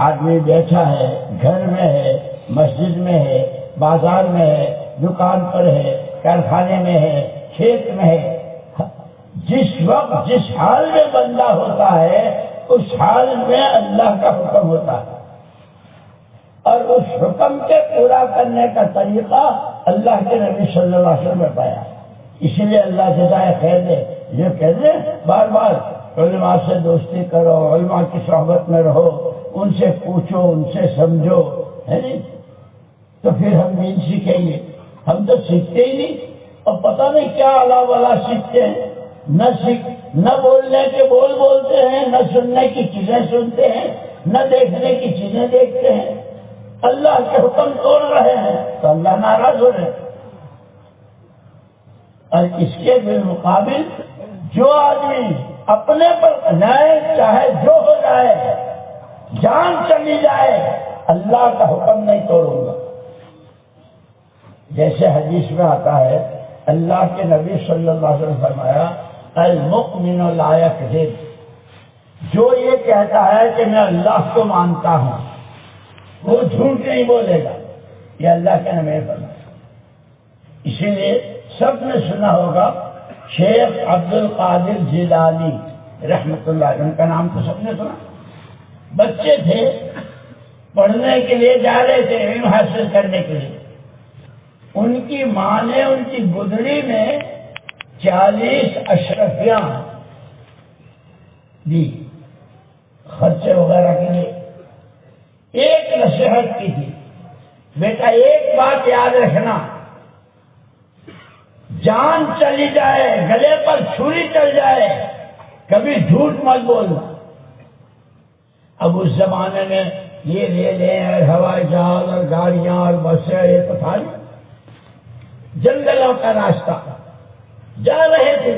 آدمی بیٹھا ہے، گھر میں ہے، مسجد میں ہے، بازار میں ہے، دکان پر ہے، کارخانے میں ہے، کھیت میں ہے. جس وقت جس حال میں بندہ ہوتا ہے اس حال میں اللہ کا حکم ہوتا ہے، اور اس حکم کے پورا کرنے کا طریقہ اللہ کے نبی صلی اللہ علیہ وسلم نے بتایا. اسی لیے اللہ جزائے خیر دے. یہ کہتے ہیں بار بار علماء سے دوستی کرو، علماء کی صحبت میں رہو، ان سے پوچھو، ان سے سمجھو، ہے نہیں. تو پھر ہم دین سیکھیں گے؟ ہم تو سیکھتے ہی نہیں، اور پتہ نہیں کیا الا ولا سیکھتے ہیں، نہ بولنے کے بول بولتے ہیں، نہ سننے کی چیزیں سنتے ہیں، نہ دیکھنے کی چیزیں دیکھتے ہیں، اللہ کے حکم توڑ رہے ہیں تو اللہ ناراض ہو رہے ہیں۔ اور اس کے بالمقابل جو آدمی اپنے پر نئے چاہے جو ہو جائے، جان چلی جائے، اللہ کا حکم نہیں توڑوں گا۔ جیسے حدیث میں آتا ہے، اللہ کے نبی صلی اللہ علیہ وسلم فرمایا، المؤمن لا یکذب، جو یہ کہتا ہے کہ میں اللہ کو مانتا ہوں وہ جھوٹ نہیں بولے گا، یہ اللہ کے نبی نے فرمایا۔ اسی لیے سب نے سنا ہوگا شیخ عبد القادر جیلانی رحمۃ اللہ علیہ، ان کا نام تو سب نے سنا۔ بچے تھے، پڑھنے کے لیے جا رہے تھے، علم حاصل کرنے کے لیے، ان کی ماں نے ان کی گدڑی میں 40 اشرفیاں دی خرچے وغیرہ کے لیے۔ ایک نصیحت کی تھی، بیٹا ایک بات یاد رکھنا، جان چلی جائے، گلے پر چھری چل جائے، کبھی جھوٹ مت بولنا۔ اب اس زمانے میں یہ لے لیں اور ہوائی جہاز اور گاڑیاں اور بسیں، یہ تو تھا نہیں، جنگلوں کا راستہ جا رہے تھے،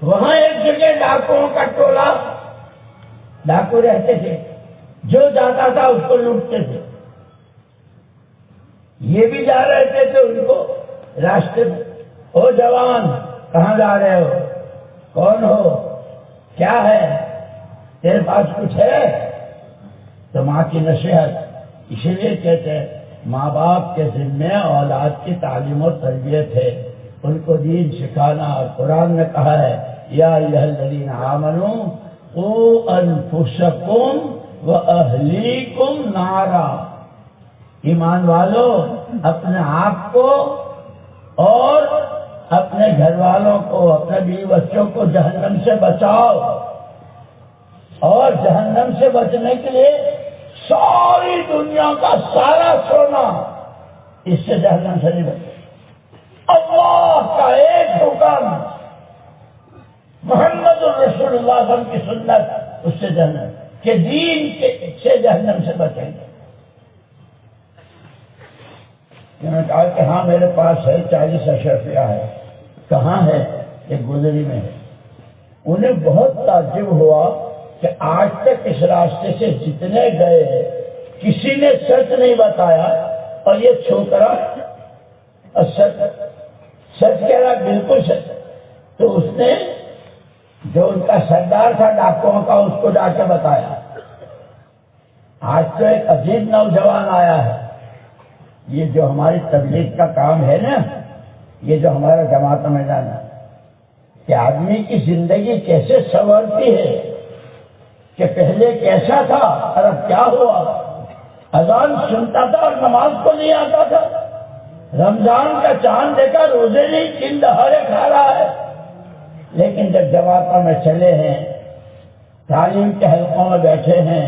وہاں ایک جگہ ڈاکوؤں کا ٹولہ، ڈاکو رہتے تھے، جو جاتا تھا اس کو لوٹتے تھے۔ یہ بھی جا رہے تھے ان کو راستے میں، او جوان کہاں جا رہے ہو، کون ہو، کیا ہے، تیرے پاس کچھ ہے؟ تو ماں کی نصیحت، اسی لیے کہتے ہیں ماں باپ کے ذمے اولاد کی تعلیم و تربیت ہے، ان کو دین سکھانا۔ اور قرآن نے کہا ہے، یا ایھا الذین آمنوا قوا انفسکم واہلیکم نارا، ایمان والو اپنے آپ کو اور اپنے گھر والوں کو، اپنے بیوی بچوں کو جہنم سے بچاؤ، اور جہنم سے بچنے کے لیے ساری دنیا کا سارا سونا اس سے جہنم سے نہیں بچے۔ اللہ کا ایک حکم، محمد الرسول اللہ صلی اللہ علیہ وسلم کی سنت، اس سے جہنم کے دین سے جہنم سے بچیں گے۔ میں نے کہا کہ ہاں میرے پاس ہے 40 اشرفیاں ہے، کہاں ہے؟ یہ گدڑی میں ہے۔ انہیں بہت تعجب ہوا کہ آج تک اس راستے سے جتنے گئے کسی نے سچ نہیں بتایا، اور یہ چھوکرا سچ کہہ رہا، بالکل سچ۔ تو اس نے جو ان کا سردار تھا ڈاکوؤں کا، اس کو جا کے بتایا۔ آج تو ایک عجیب نوجوان آیا ہے، یہ جو ہماری تبلیغ کا کام ہے نا، یہ جو ہمارا جماعت میدان ہے، کہ آدمی کی زندگی کیسے سنورتی ہے، کہ پہلے کیسا تھا اور اب کیا ہوا۔ اذان سنتا تھا اور نماز کو نہیں آتا تھا، رمضان کا چاند دیکھا، روزے نہیں، دن دہاڑے کھا رہا ہے، لیکن جب جماعتوں میں چلے ہیں، تعلیم کے حلقوں میں بیٹھے ہیں،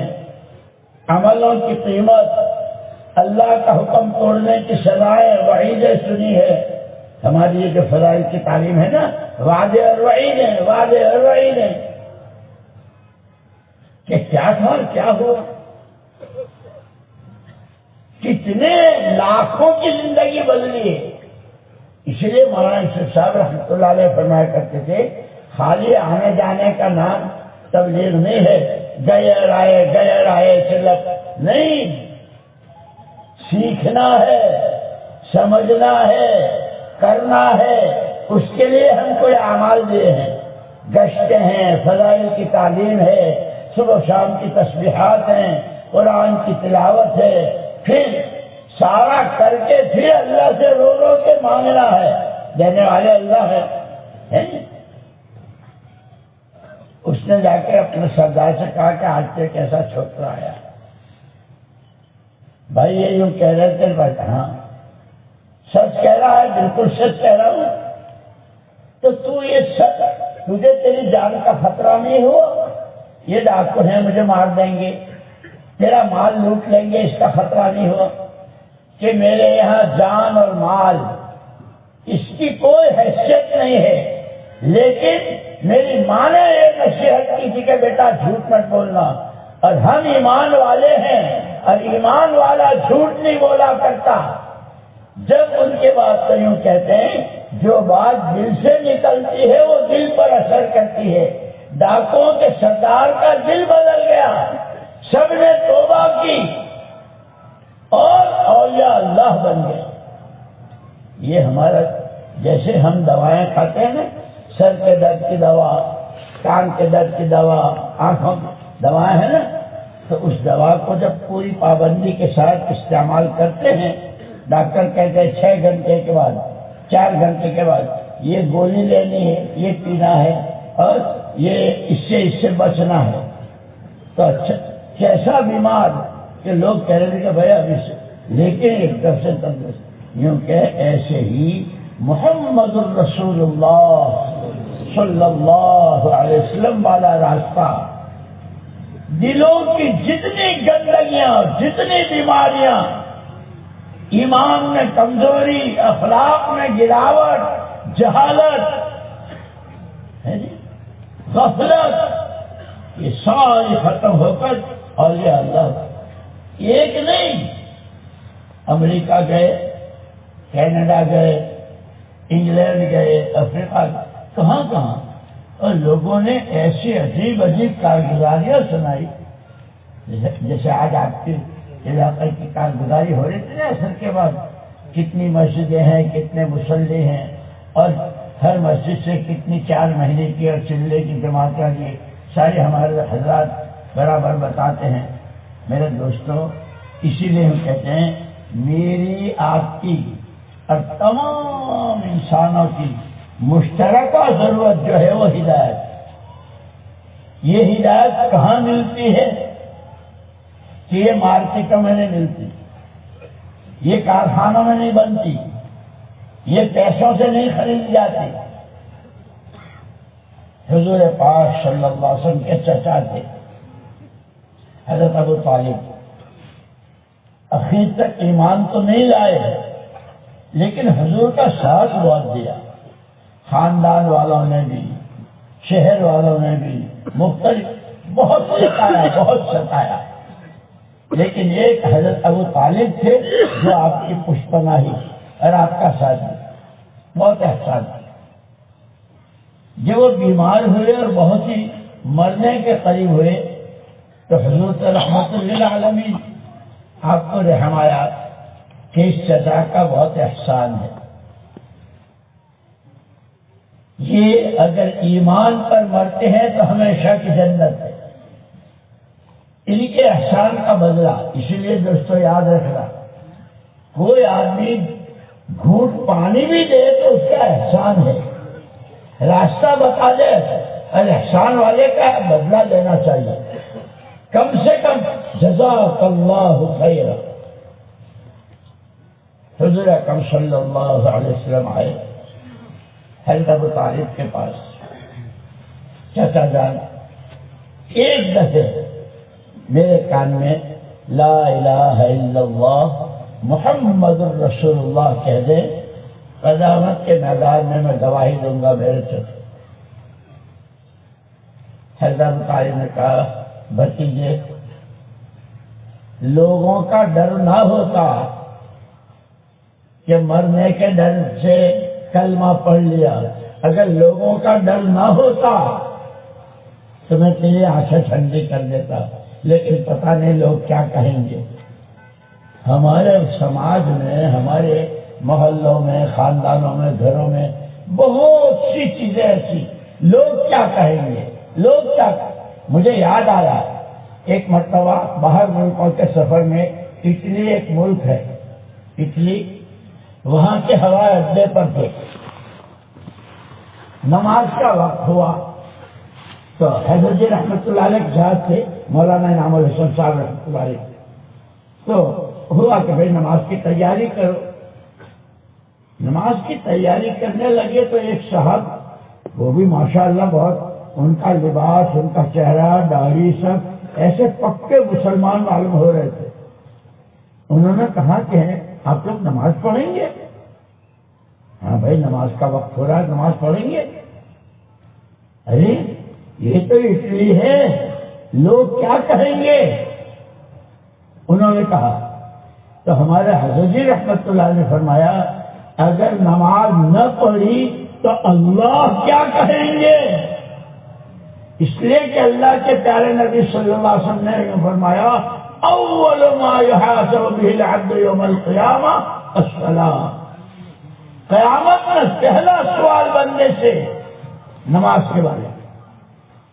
عملوں کی قیمت، اللہ کا حکم توڑنے کی سزائیں، وعیدیں سنی ہے۔ ہماری یہ جو فضائل کی تعلیم ہے نا، وعدے اور وعیدیں، وعدے اور وعیدیں، کہ کیا تھا اور کیا ہوا۔ کتنے لاکھوں کی زندگی بدلی ہے۔ اس لیے مولانا یوسف صاحب رحمۃ اللہ علیہ فرمایا کرتے تھے، خالی آنے جانے کا نام تبلیغ نہیں ہے، گئے رائے چلت نہیں، سیکھنا ہے، سمجھنا ہے، کرنا ہے۔ اس کے لیے ہم کوئی اعمال دیے ہیں، گشتیں ہیں، فضائل کی تعلیم ہے، صبح شام کی تسبیحات ہیں، قرآن کی تلاوت ہے، پھر سارا کر کے پھر اللہ سے رو رو کے مانگنا ہے، دینے والے اللہ ہے۔ اس نے جا کے اپنے سردار سے کہا کہ آج سے کیسا چھوٹا آیا بھائی، یہ یوں کہہ رہے تھے، بھائی ہاں سچ کہہ رہا ہے، بالکل سچ کہہ رہا ہوں۔ تو یہ سچ، تجھے تیری جان کا خطرہ نہیں ہوا؟ یہ ڈاکو ہیں، مجھے مار دیں گے، تیرا مال لوٹ لیں گے، اس کا خطرہ نہیں ہوا؟ کہ میرے یہاں جان اور مال اس کی کوئی حیثیت نہیں ہے، لیکن میری ماں نے یہ نصیحت کی تھی کہ بیٹا جھوٹ مت بولنا، اور ہم ایمان والے ہیں اور ایمان والا جھوٹ نہیں بولا کرتا۔ جب ان کے بات تو یوں کہتے ہیں جو بات دل سے نکلتی ہے وہ دل پر اثر کرتی ہے۔ ڈاکوں کے سردار کا دل بدل گیا، سب نے توبہ کی اور اولیاء اللہ بن گئے۔ یہ ہمارا، جیسے ہم دوائیں کھاتے ہیں نا، سر کے درد کی دوا، کان کے درد کی دوا، آنکھوں کی دوائیں ہیں نا، تو اس دوا کو جب پوری پابندی کے ساتھ استعمال کرتے ہیں، ڈاکٹر کہتے ہیں 6 گھنٹے کے بعد، 4 گھنٹے کے بعد یہ گولی لینی ہے، یہ پینا ہے، اور یہ اس سے بچنا ہے۔ تو اچھا کیسا بیمار کہ لوگ کہہ رہے تھے کہ بھائی ابھی سے، لیکن ایک طرف سے تندرست، یوں کہ ایسے ہی محمد الرسول اللہ صلی اللہ علیہ وسلم والا راستہ، دلوں کی جتنی گندگیاں، جتنی بیماریاں، ایمان میں کمزوری، اخلاق میں گراوٹ، جہالت، غفلت، یہ ساری ختم ہو کر اولیاء اللہ ایک نہیں، امریکہ گئے، کینیڈا گئے، انگلینڈ گئے، افریقہ گئے، کہاں کہاں، اور لوگوں نے ایسی عجیب عجیب کارگزاریاں سنائی، جیسے آج آپ کے علاقے کی کارگزاری ہو رہی تھی نا اثر کے بعد، کتنی مسجدیں ہیں، کتنے مصلی ہیں، اور ہر مسجد سے کتنی 4 مہینے کی اور چلے کی جماعتیں لی، سارے ہمارے حضرات برابر بتاتے ہیں۔ میرے دوستوں، اسی لیے ہم کہتے ہیں میری، آپ کی اور تمام انسانوں کی مشترکہ ضرورت جو ہے وہ ہدایت۔ یہ ہدایت کہاں ملتی ہے کہ یہ مارکیٹوں میں نہیں ملتی، یہ کارخانوں میں نہیں بنتی، یہ پیسوں سے نہیں خریدی جاتی۔ حضور پاک صلی اللہ علیہ وسلم کے چچا تھے حضرت ابو طالب، اخیر تک ایمان تو نہیں لائے لیکن حضور کا ساتھ بہت دیا، خاندان والوں نے بھی، شہر والوں نے بھی، مختلف بہت ستایا، لیکن ایک حضرت ابو طالب تھے جو آپ کی پشتپناہی اور آپ کا ساتھ دیا، بہت احسان کیا۔ جب وہ بیمار ہوئے اور بہت ہی مرنے کے قریب ہوئے تو حضور رحمت للعالمین آپ کو رحم آیا کہ اس چچا کا بہت احسان ہے، یہ اگر ایمان پر مرتے ہیں تو ہمیشہ کی جنت ہے، ان کے احسان کا بدلہ۔ اسی لیے دوستو یاد رکھنا، کوئی آدمی گھونٹ پانی بھی دے تو اس کا احسان ہے، راستہ بتا دے اور احسان والے کا بدلہ لینا چاہیے، کم سے کم جزاک اللہ خیر۔ حضور اکرم صلی اللہ علیہ وسلم آئے حضرت ابو طالب کے پاس، چچا جان ایک دفعہ میرے کان میں لا الہ الا اللہ محمد الرسول اللہ کہہ دے، قیامت کے میدان میں گواہی دوں گا میرے چچا۔ حضرت ابو طالب نے کہا بھتیجے، لوگوں کا ڈر نہ ہوتا کہ مرنے کے ڈر سے کلمہ پڑھ لیا، اگر لوگوں کا ڈر نہ ہوتا تو میں تیری آنکھیں ٹھنڈی کر دیتا، لیکن پتہ نہیں لوگ کیا کہیں گے۔ ہمارے سماج میں، ہمارے محلوں میں، خاندانوں میں، گھروں میں بہت سی چیزیں ایسی، لوگ کیا کہیں گے، لوگ کیا مجھے یاد آ رہا ہے ایک مرتبہ باہر ملکوں کے سفر میں، اٹلی ایک ملک ہے، اٹلی، وہاں کے ہوائی اڈے پر تھے، نماز کا وقت ہوا تو حضرت جی رحمۃ اللہ علیہ کے ساتھ تھے، مولانا انعام الحسن صاحب رحمۃ اللہ علیہ، تو ہوا کہ بھائی نماز کی تیاری کرو۔ نماز کی تیاری کرنے لگے تو ایک صاحب، وہ بھی ماشاءاللہ بہت، ان کا لباس، ان کا چہرہ، داڑھی، سب ایسے پکے مسلمان معلوم ہو رہے تھے۔ انہوں نے کہا کہ آپ لوگ نماز پڑھیں گے؟ ہاں بھائی نماز کا وقت ہو رہا ہے، نماز پڑھیں گے۔ ارے یہ تو اٹلی ہے، لوگ کیا کہیں گے؟ انہوں نے کہا تو ہمارے حضرت جی رحمت اللہ نے فرمایا اگر نماز نہ پڑھی تو اللہ کیا کہیں گے؟ اس لیے کہ اللہ کے پیارے نبی صلی اللہ علیہ وسلم نے فرمایا اول ما يحاسب به العبد يوم القیامہ الصلاۃ، قیامت میں پہلا سوال بندے سے نماز کے بارے میں۔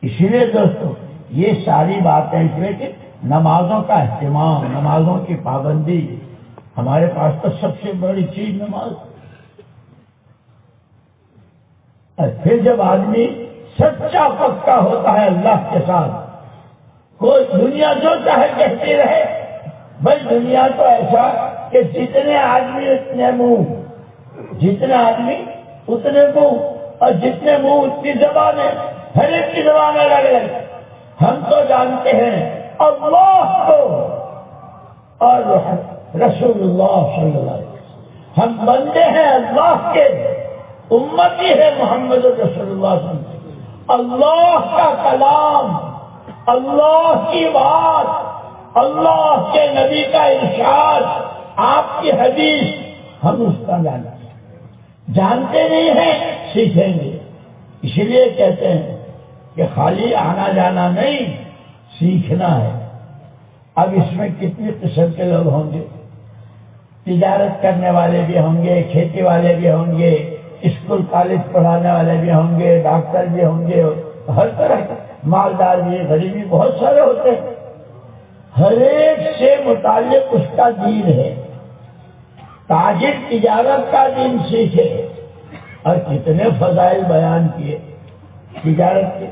اسی لیے دوستو یہ ساری باتیں اس لیے کہ نمازوں کا اہتمام، نمازوں کی پابندی، ہمارے پاس تو سب سے بڑی چیز نماز۔ اور پھر جب آدمی سچا پکا ہوتا ہے اللہ کے ساتھ، کوئی دنیا جو چاہے کہتی رہے، بھائی دنیا تو ایسا کہ جتنے آدمی اتنے منہ، جتنے آدمی اتنے منہ، اور جتنے منہ اتنی زبانیں، ہر ایک کی زبان الگ الگ۔ ہم تو جانتے ہیں اللہ کو اور رسول اللہ صلی اللہ علیہ وسلم، ہم بندے ہیں اللہ کے، امتی ہے محمد رسول اللہ صلی اللہ علیہ وسلم۔ اللہ کا کلام، اللہ کی بات، اللہ کے نبی کا ارشاد، آپ کی حدیث ہم اس کا جانتے نہیں ہیں، سیکھیں گے۔ اسی لیے کہتے ہیں کہ خالی آنا جانا نہیں، سیکھنا ہے۔ اب اس میں کتنی قسم کے لوگ ہوں گے، تجارت کرنے والے بھی ہوں گے، کھیتی والے بھی ہوں گے، اسکول کالج پڑھانے والے بھی ہوں گے، ڈاکٹر بھی ہوں گے، ہر طرح کے، مالدار بھی، غریب بھی، بہت سارے ہوتے ہیں۔ ہر ایک سے متعلق اس کا دین ہے۔ تاجر تجارت کا دین سیکھے، اور کتنے فضائل بیان کیے تجارت کے۔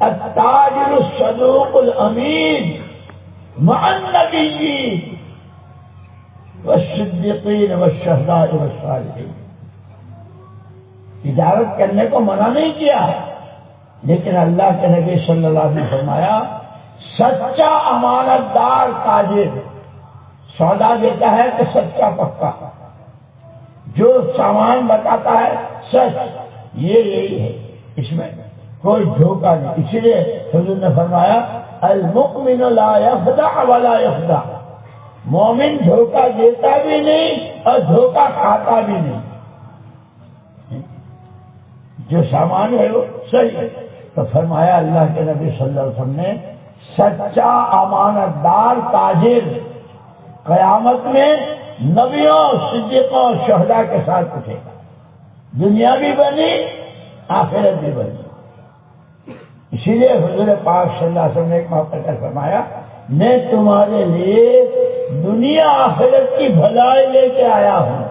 التاجر الصدوق الامین مع النبیین والصدیقین والشہداء والصالحین۔ تجارت کرنے کو منع نہیں کیا، لیکن اللہ کے نبی صلی اللہ علیہ وسلم نے فرمایا سچا امانت دار تاجر سودا دیتا ہے تو سچا پکا، جو سامان بتاتا ہے سچ، یہی ہے، اس میں کوئی دھوکہ نہیں۔ اسی لیے حضور نے فرمایا المؤمن لا یخدع ولا یخدع، مومن دھوکہ دیتا بھی نہیں اور دھوکہ کھاتا بھی نہیں، جو سامان ہے وہ صحیح ہے۔ تو فرمایا اللہ کے نبی صلی اللہ علیہ وسلم نے سچا امانت دار تاجر قیامت میں نبیوں، صدیقوں، شہداء کے ساتھ اٹھے گا، دنیا بھی بنی، آخرت بھی بنی۔ اسی لیے حضور پاک صلی اللہ علیہ وسلم نے ایک موقع پر فرمایا میں تمہارے لیے دنیا آخرت کی بھلائی لے کے آیا ہوں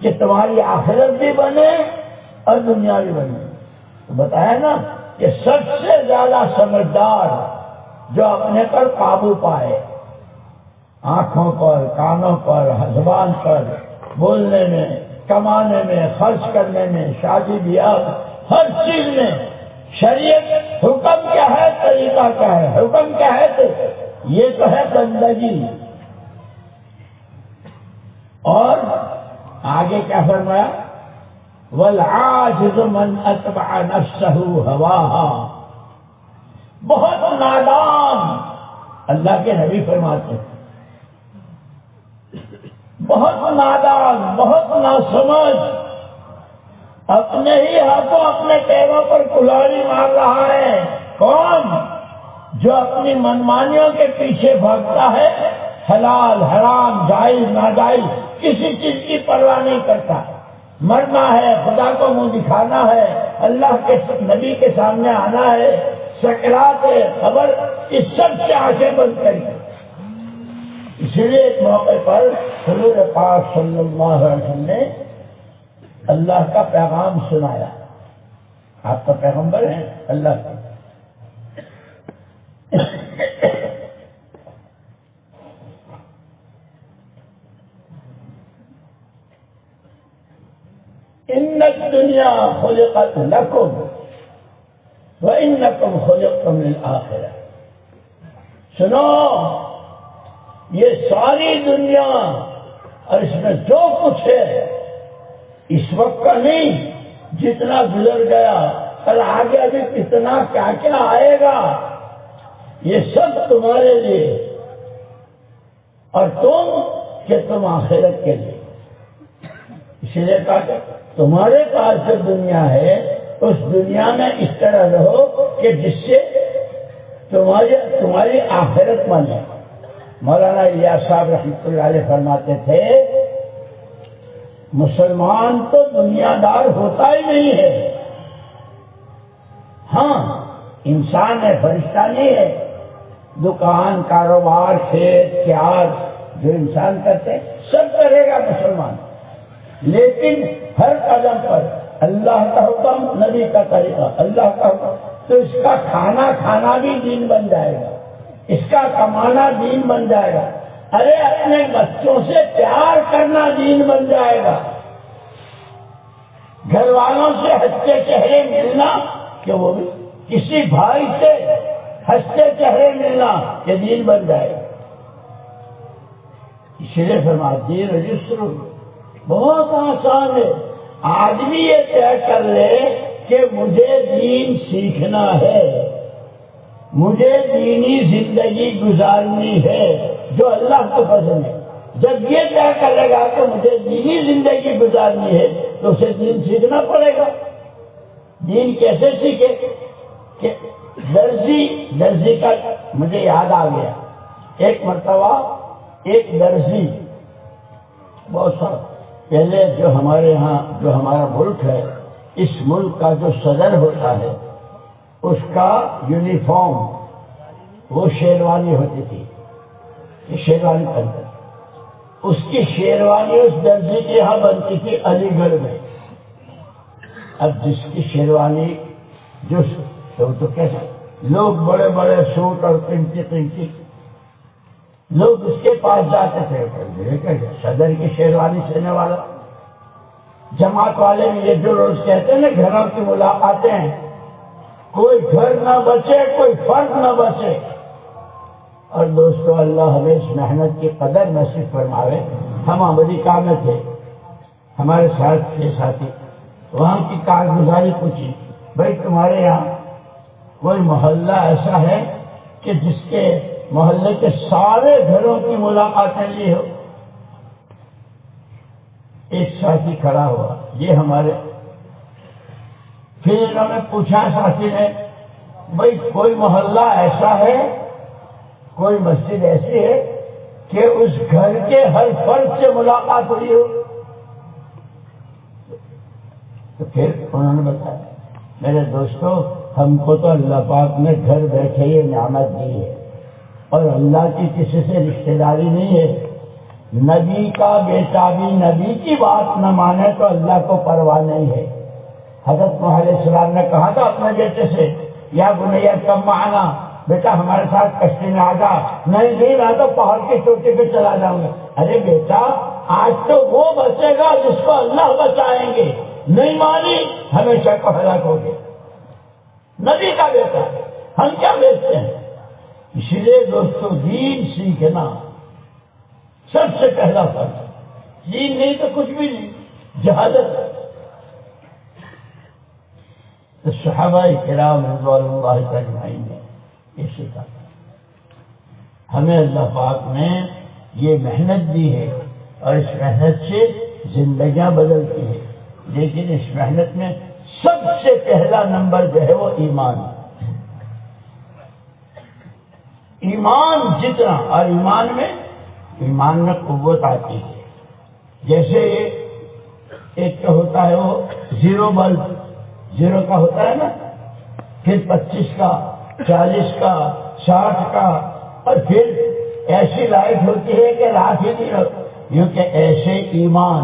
کہ تمہاری آخرت بھی بنے اور دنیا بھی بنے۔ تو بتایا نا کہ سب سے زیادہ سمجھدار جو اپنے پر قابو پائے، آنکھوں پر، کانوں پر، زبان پر، بولنے میں، کمانے میں، خرچ کرنے میں، شادی بیاہ، ہر چیز میں شریعت حکم کیا ہے، طریقہ کیا ہے، حکم کیا ہے، تو یہ تو ہے بندگی۔ اور آگے کیا فرمایا والعاجز من اتبع نفسہ ہواہا، بہت نادان، اللہ کے نبی فرماتے ہیں بہت نادان، بہت ناسمجھ، اپنے ہی ہاتھوں اپنے پیروں پر کلاڑی مار رہا ہے۔ کون؟ جو اپنی منمانیوں کے پیچھے بھاگتا ہے، حلال حرام جائز ناجائز کسی چیز کی پرواہ نہیں کرتا۔ مرنا ہے، خدا کو منہ دکھانا ہے، اللہ کے نبی کے سامنے آنا ہے، سکرات ہے، خبر، اس سب سے آنکھیں بند کری۔ اسی لیے ایک موقع پر حضور پاک صلی اللہ علیہ وسلم نے اللہ کا پیغام سنایا۔ آپ کا پیغمبر ہیں اللہ کے، ان الدنیا خلقت لکم وانکم خلقتم للآخرہ۔ سنو، یہ ساری دنیا اور اس میں جو کچھ ہے اس وقت کا نہیں، جتنا گزر گیا اور آگے ابھی کتنا کیا کیا آئے گا، یہ سب تمہارے لیے، اور تم آخرت کے لیے۔ اس لیے کہا کہ تمہارے پاس جو دنیا ہے اس دنیا میں اس طرح رہو کہ جس سے تمہاری آخرت بنے۔ مولانا الیاس صاحب رحمۃ اللہ علیہ فرماتے تھے مسلمان تو دنیا دار ہوتا ہی نہیں ہے، ہاں انسان ہے، فرشتہ نہیں ہے۔ دکان، کاروبار، کھیت کھیار جو انسان کرتے سب کرے گا مسلمان، لیکن ہر قدم پر اللہ کا حکم، نبی کا طریقہ، اللہ کا حکم، تو اس کا کھانا بھی دین بن جائے گا، اس کا کمانا دین بن جائے گا، ارے اپنے بچوں سے پیار کرنا دین بن جائے گا، گھر والوں سے ہنستے چہرے ملنا، کہ وہ بھی کسی بھائی سے ہنستے چہرے ملنا، یہ دین بن جائے گا۔ اس لیے فرماتے ہیں رجسٹر بہت آسان ہے، آدمی یہ طے کر لے کہ مجھے دین سیکھنا ہے، مجھے دینی زندگی گزارنی ہے جو اللہ کو پسند ہے۔ جب یہ طے کرے گا کہ مجھے دینی زندگی گزارنی ہے تو اسے دین سیکھنا پڑے گا۔ دین کیسے سیکھے کہ درزی کا مجھے یاد آ گیا، ایک مرتبہ ایک درزی، بہت سارا پہلے جو ہمارے ہاں جو ہمارا ملک ہے، اس ملک کا جو صدر ہوتا ہے اس کا یونیفارم وہ شیروانی ہوتی تھی، یہ شیروانی پہنتا تھا، اس کی شیروانی اس درزی کے یہاں بنتی تھی علی گڑھ میں۔ اب جس کی شیروانی تو کیسے لوگ بڑے بڑے سوٹ اور قیمتی لوگ اس کے پاس جاتے تھے، صدر کی شیروانی سینے والا۔ جماعت والے بھی یہ جو روز کہتے ہیں نا گھروں کی ملاقاتیں، کوئی گھر نہ بچے، کوئی فرد نہ بچے۔ اور دوستو اللہ ہمیں اس محنت کی قدر نصیب فرماوے۔ ہم امریکہ میں تھے، ہمارے ساتھ کے ساتھی، وہاں کی کارگزاری پوچھی، بھائی تمہارے یہاں کوئی محلہ ایسا ہے کہ جس کے محلے کے سارے گھروں کی ملاقاتیں لی ہو؟ ایک ساتھی کھڑا ہوا، یہ ہمارے، پھر انہوں نے پوچھا ساتھی نے، بھائی کوئی محلہ ایسا ہے، کوئی مسجد ایسی ہے کہ اس گھر کے ہر فرد سے ملاقات ہوئی ہو؟ تو پھر انہوں نے بتایا، میرے دوستو ہم کو تو اللہ پاک نے گھر بیٹھے یہ نعمت دی ہے، اور اللہ کی کسی سے رشتہ داری نہیں ہے۔ نبی کا بیٹا بھی نبی کی بات نہ مانے تو اللہ کو پرواہ نہیں ہے۔ حضرت نوح علیہ السلام نے کہا تھا اپنے بیٹے سے، یا بنیا کم معنا، بیٹا ہمارے ساتھ کشتی میں آ جا۔ نہیں میں تو پہاڑ کی چوٹی پہ چلا جاؤں گا۔ ارے بیٹا آج تو وہ بچے گا جس کو اللہ بچائیں گے، نہیں مانی ہمیشہ کو ہلاک ہو گیا۔ نبی کا بیٹا ہم کیا بیچتے ہیں؟ اس لیے دوستو دین سیکھنا سب سے پہلا فرض، دین نہیں تو کچھ بھی نہیں، جہالت۔ صحابہ کرام رضوان اللہ اجمعین نے یہ سیکھا، ہمیں اللہ پاک نے یہ محنت دی ہے اور اس محنت سے زندگیاں بدلتی ہیں، لیکن اس محنت میں سب سے پہلا نمبر جو ہے وہ ایمان۔ ایمان جتنا، اور ایمان میں قوت آتی ہے، جیسے ایک کا ہوتا ہے وہ زیرو بلب، زیرو کا ہوتا ہے نا، پھر 25 کا، 40 کا، 60 کا، اور پھر ایسی لائٹ ہوتی ہے کہ رات ہی نہیں ہوتی، یوں کہ ایسے ایمان۔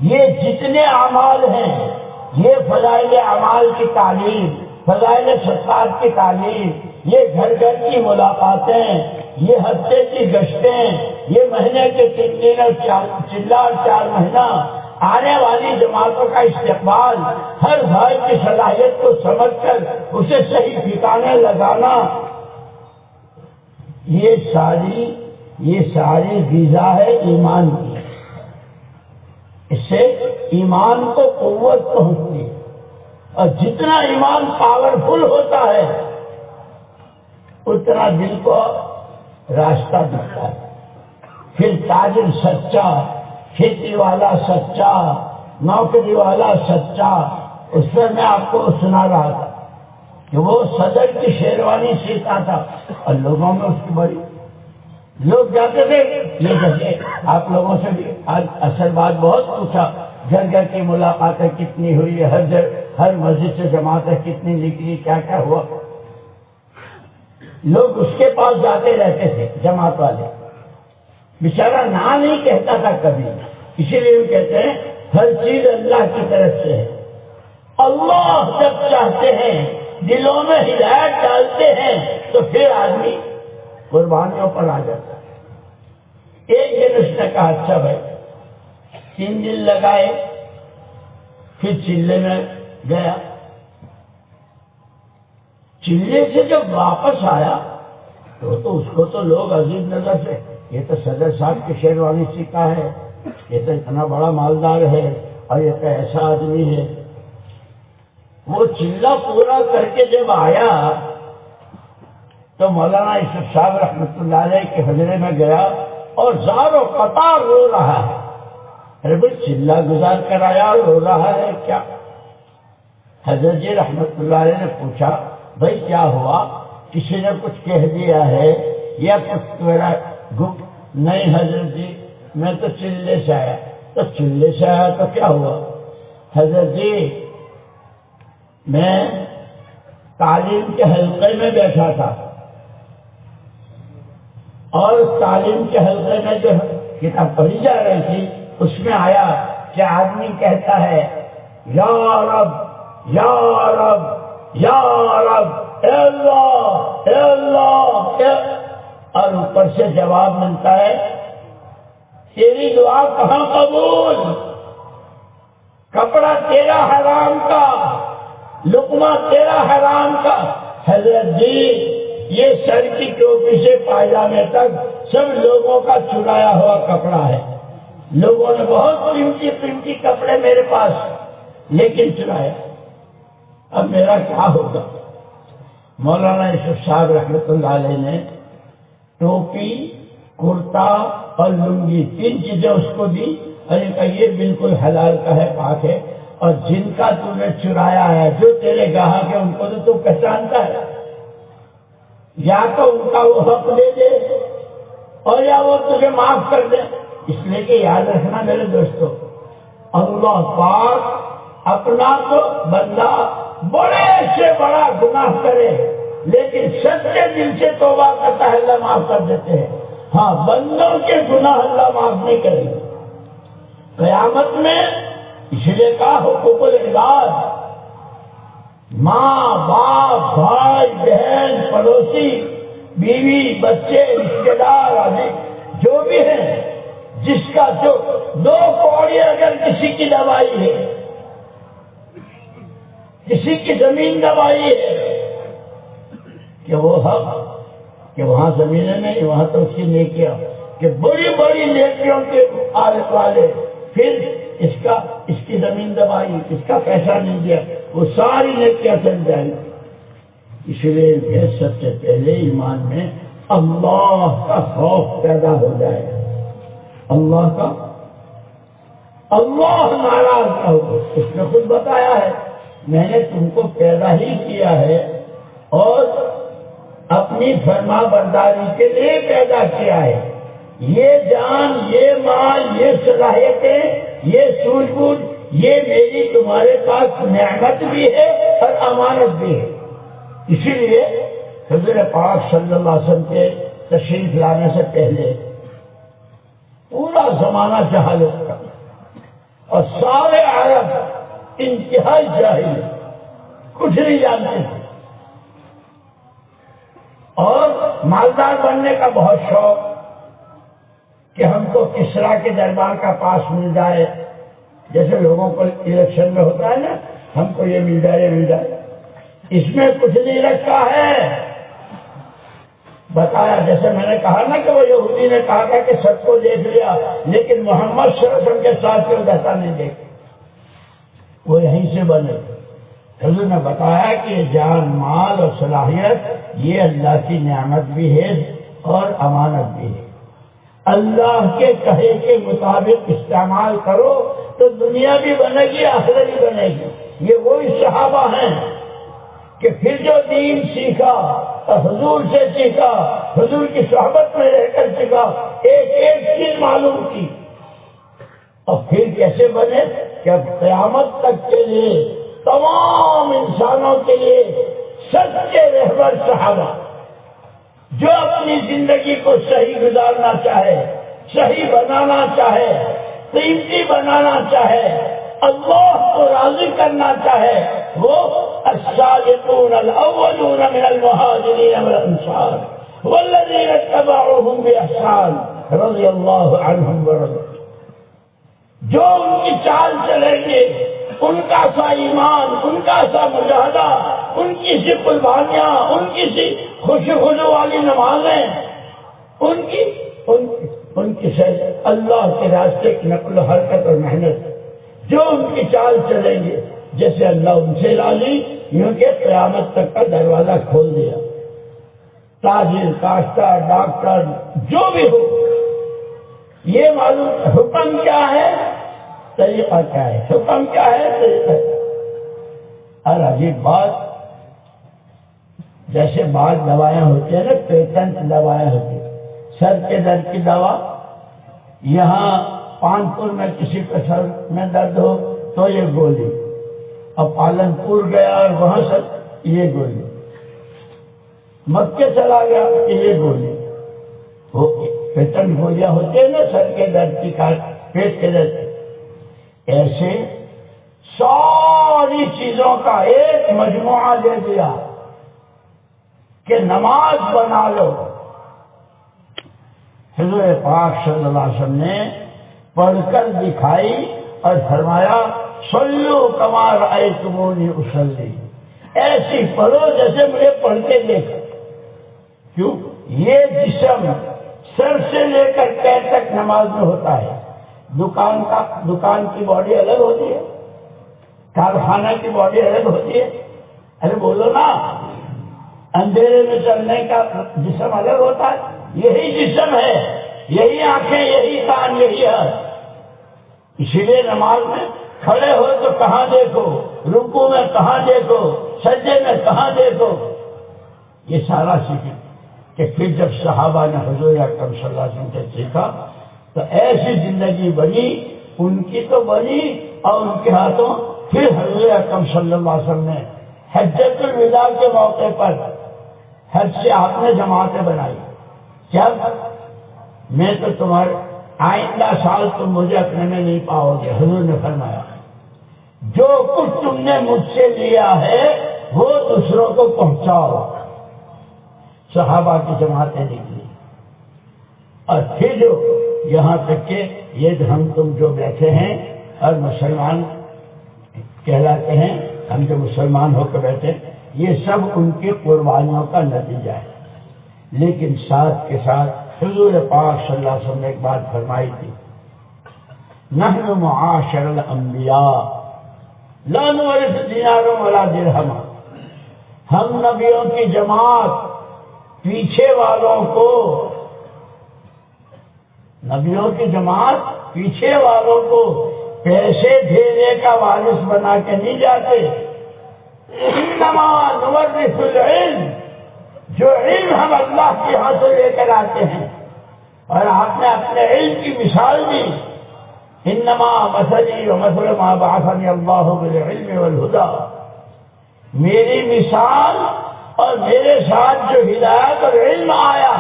یہ جتنے اعمال ہیں، یہ فضائل اعمال کی تعلیم، فضائل صدقات کی تعلیم، یہ گھر گھر کی ملاقاتیں، یہ ہفتے کی گشتیں، یہ مہینے کے 3 دن اور 4 مہینہ، آنے والی جماعتوں کا استقبال، ہر بھائی کی صلاحیت کو سمجھ کر اسے صحیح ٹھکانے لگانا، یہ ساری یہ ساری غذا ہے ایمان کی، اس سے ایمان کو قوت پہنچتی ہے، اور جتنا ایمان پاورفل ہوتا ہے اتنا دل کو راستہ دکھتا ہے۔ پھر تاجر سچا، کھیتی والا سچا، نوکری والا سچا، اس پر میں آپ کو سنا رہا تھا کہ وہ صدر کی شیروانی سیتا تھا اور لوگوں میں اس کی بڑی، لوگ جاتے تھے یہ جیسے آپ لوگوں سے بھی آج اصل بات بہت پوچھا، گھر گھر کی ملاقاتیں کتنی ہوئی، ہر مسجد سے جماعتیں کتنی نکلی، کیا کیا ہوا، لوگ اس کے پاس جاتے رہتے تھے جماعت والے، بیچارہ نہ نہیں کہتا تھا کبھی، اسی لیے وہ کہتے ہیں ہر چیز اللہ کی طرف سے ہے، اللہ جب چاہتے ہیں دلوں میں ہدایت ڈالتے ہیں تو پھر آدمی قربانیوں پر آ جاتا ہے۔ ایک دن اس نے کہا اچھا بھائی 3 دن لگائے، پھر چلے میں گیا، چلے سے جب واپس آیا تو اس کو تو لوگ عجیب نظر سے، یہ تو صدر صاحب کی شیروانی سیکھا ہے، یہ تو اتنا بڑا مالدار ہے اور یہ تو ایسا آدمی ہے۔ وہ چلہ پورا کر کے جب آیا تو مولانا یوسف صاحب رحمۃ اللہ علیہ کے حجرے میں گیا اور زار و قطار رو رہا ہے۔ ارے بھائی چلہ گزار کر آیا رو رہا ہے کیا؟ حضرت جی رحمۃ اللہ علیہ نے پوچھا بھائی کیا ہوا، کسی نے کچھ کہہ دیا ہے یا کچھ میرا گفت؟ نہیں حضرت جی میں تو چلے سے آیا۔ تو چلے سے آیا تو کیا ہوا؟ حضرت جی میں تعلیم کے حلقے میں بیٹھا تھا اور تعلیم کے حلقے میں جو کتاب پڑھی جا رہی تھی اس میں آیا کہ آدمی کہتا ہے یا رب یا رب یا رب اے اللہ اے اللہ اور اوپر سے جواب ملتا ہے تیری دعا کہاں قبول، کپڑا تیرا حرام کا، لقمہ تیرا حرام کا۔ حضرت جی یہ سر کی ٹوپی سے پائجامے تک سب لوگوں کا چرایا ہوا کپڑا ہے، لوگوں نے بہت قیمتی قیمتی کپڑے میرے پاس لیکن چرایا، اب میرا کیا ہوگا؟ مولانا یوسف صاحب رحمۃ اللہ علیہ نے ٹوپی، کرتا اور لنگی 3 چیزیں اس کو دی اور یہ بالکل حلال کا ہے، پاک ہے، اور جن کا تو نے چرایا ہے جو تیرے گاہک ہے ان کو تو پہچانتا ہے، یا تو ان کا وہ حق دے دے اور یا وہ تجھے معاف کر دے۔ اس لیے کہ یاد رکھنا میرے دوستو، اللہ پاک اپنا تو بندہ بڑے سے بڑا گناہ کرے لیکن سچے دل سے توبہ کرتا ہے اللہ معاف کر دیتے ہیں، ہاں بندوں کے گناہ اللہ معاف نہیں کرے گا قیامت میں۔ اس لیے کہا حقوق العباد، ماں باپ بھائی بہن پڑوسی بیوی بچے رشتے دار آدمی جو بھی ہیں، جس کا جو 2 کوڑی اگر کسی کی دوائی ہے، کسی کی زمین دوائی ہے کہ وہ حق کہ وہاں زمینیں نہیں، وہاں تو اس کی نیکیاں کہ بڑی بڑی نیکیوں کے عادت والے، پھر اس کی زمین دبائی، اس کا پیسہ نہیں دیا، وہ ساری نیکیاں چل جائیں گی۔ اس لیے سب سے پہلے ایمان میں اللہ کا خوف پیدا ہو جائے، اللہ کا، اللہ ناراض نہ ہو۔ اس نے خود بتایا ہے میں نے تم کو پیدا ہی کیا ہے اور اپنی فرما برداری کے لیے پیدا کیا ہے، یہ جان، یہ مال، یہ صلاحیتیں، یہ سوجھ بوجھ، یہ میری تمہارے پاس نعمت بھی ہے اور امانت بھی ہے۔ اسی لیے حضور پاک صلی اللہ علیہ وسلم کے تشریف لانے سے پہلے پورا زمانہ جہالت کا اور سارے عرب انتہائی جاہل، کچھ نہیں جانتے تھے اور مالدار بننے کا بہت شوق کہ ہم کو کسرا کے دربار کا پاس مل جائے، جیسے لوگوں کو الیکشن میں ہوتا ہے نا، ہم کو یہ مل جائے یہ مل جائے، اس میں کچھ نہیں رکھا ہے۔ بتایا، جیسے میں نے کہا نا کہ وہ یہودی نے کہا تھا کہ سب کو دیکھ لیا لیکن محمد صلی اللہ علیہ وسلم کے ساتھ کوئی ویسا نہیں دیکھا، وہ یہیں سے بنے۔ حضور نے بتایا کہ یہ جان، مال اور صلاحیت یہ اللہ کی نعمت بھی ہے اور امانت بھی ہے۔ اللہ کے کہے کے مطابق استعمال کرو تو دنیا بھی بنے گی، آخرت بھی بنے گی۔ یہ وہی صحابہ ہیں کہ پھر جو دین سیکھا اور حضور سے سیکھا، حضور کی صحبت میں رہ کر سیکھا، ایک ایک چیز معلوم کی، اور پھر کیسے بنے کہ اب قیامت تک کے لیے تمام انسانوں کے لیے سچے رہبر صحابہ، جو اپنی زندگی کو صحیح گزارنا چاہے، صحیح بنانا چاہے، قیمتی بنانا چاہے، اللہ کو راضی کرنا چاہے، وہ السابقون الاولون من المہاجرین والانصار والذین اتبعوهم بإحسان رضی اللہ عنہم ورضوا، جو ان کی چال چلیں گے، ان کا سا ایمان، ان کا سا مجاہدہ، ان کی سی قربانیاں، ان کی سی خوشی خضو والی نمازیں، ان کی اللہ کے راستے کی نقل و حرکت اور محنت، جو ان کی چال چلیں گے جیسے اللہ ان سے راضی، یوں کہ قیامت تک کا دروازہ کھول دیا۔ تاجر، کاشتکار، ڈاکٹر، جو بھی ہو، یہ معلوم حکم کیا ہے، طریقہ کیا ہے، حکم کیا ہے، طریقہ۔ اور عجیب بات، جیسے بعض دوائیں ہوتی ہیں نا، پیٹنٹ دوائیں ہوتی ہیں، سر کے درد کی دوا، یہاں کانپور میں کسی کو سر میں درد ہو تو یہ گولی، اور پالن پور گیا اور وہاں سے یہ گولی، مکے چلا گیا کہ یہ گولی، وہ پیٹنٹ گولیاں ہوتی ہیں نا سر کے درد کی، پیٹ کے درد کی۔ ایسے ساری چیزوں کا ایک مجموعہ دے دیا کہ نماز بنا لو۔ حضور پاک صلی اللہ علیہ وسلم نے پڑھ کر دکھائی اور فرمایا صلو کما رأیتمونی اصلی، ایسی پڑھو جیسے مجھے پڑھ کے دیکھا۔ کیوں؟ یہ جسم سر سے لے کر پیر تک نماز میں ہوتا ہے۔ دکان کی باڈی الگ ہوتی ہے، کارخانہ کی باڈی الگ ہوتی ہے، ارے بولو نا، اندھیرے میں چلنے کا جسم الگ ہوتا ہے، یہی جسم ہے، یہی آنکھیں، یہی کان، یہی ہاتھ۔ اسی لیے نماز میں کھڑے ہو تو کہاں دیکھو، رکوع میں کہاں دیکھو، سجدے میں کہاں دیکھو، یہ سارا سیکھیں۔ کہ پھر جب صحابہ نے حضور اکرم صلی اللہ علیہ وسلم سے سیکھا تو ایسی زندگی بنی، ان کی تو بنی، اور ان کے ہاتھوں پھر حضور اکرم صلی اللہ علیہ وسلم نے حجۃ الوداع کے موقع پر حج سے آپ نے جماعتیں بنائی۔ کیا میں تو تمہارے آئندہ سال تم مجھے اپنے میں نہیں پاؤ گے، حضور نے فرمایا جو کچھ تم نے مجھ سے لیا ہے وہ دوسروں کو پہنچاؤ۔ صحابہ کی جماعتیں نکلی، اور پھر جو یہاں تک کہ یہ ہم تم جو بیٹھے ہیں اور مسلمان کہلاتے ہیں، ہم جو مسلمان ہو کر بیٹھے، یہ سب ان کی قربانیوں کا نتیجہ ہے۔ لیکن ساتھ کے ساتھ حضور پاک صلی اللہ علیہ وسلم نے ایک بات فرمائی تھی، نحن معاشر الانبیاء لا نورث دینارا ولا درہما، ہم نبیوں کی جماعت پیچھے والوں کو، نبیوں کی جماعت پیچھے والوں کو پیسے دینے کا وارث بنا کے نہیں جاتے، انما نورث العلم، جو علم ہم اللہ کے ہاں سے لے کر آتے ہیں۔ اور آپ نے اپنے علم کی مثال دی، انما مثلی ومثل ما بعثنی اللہ بالعلم والہدی، میری مثال اور میرے ساتھ جو ہدایت اور علم آیا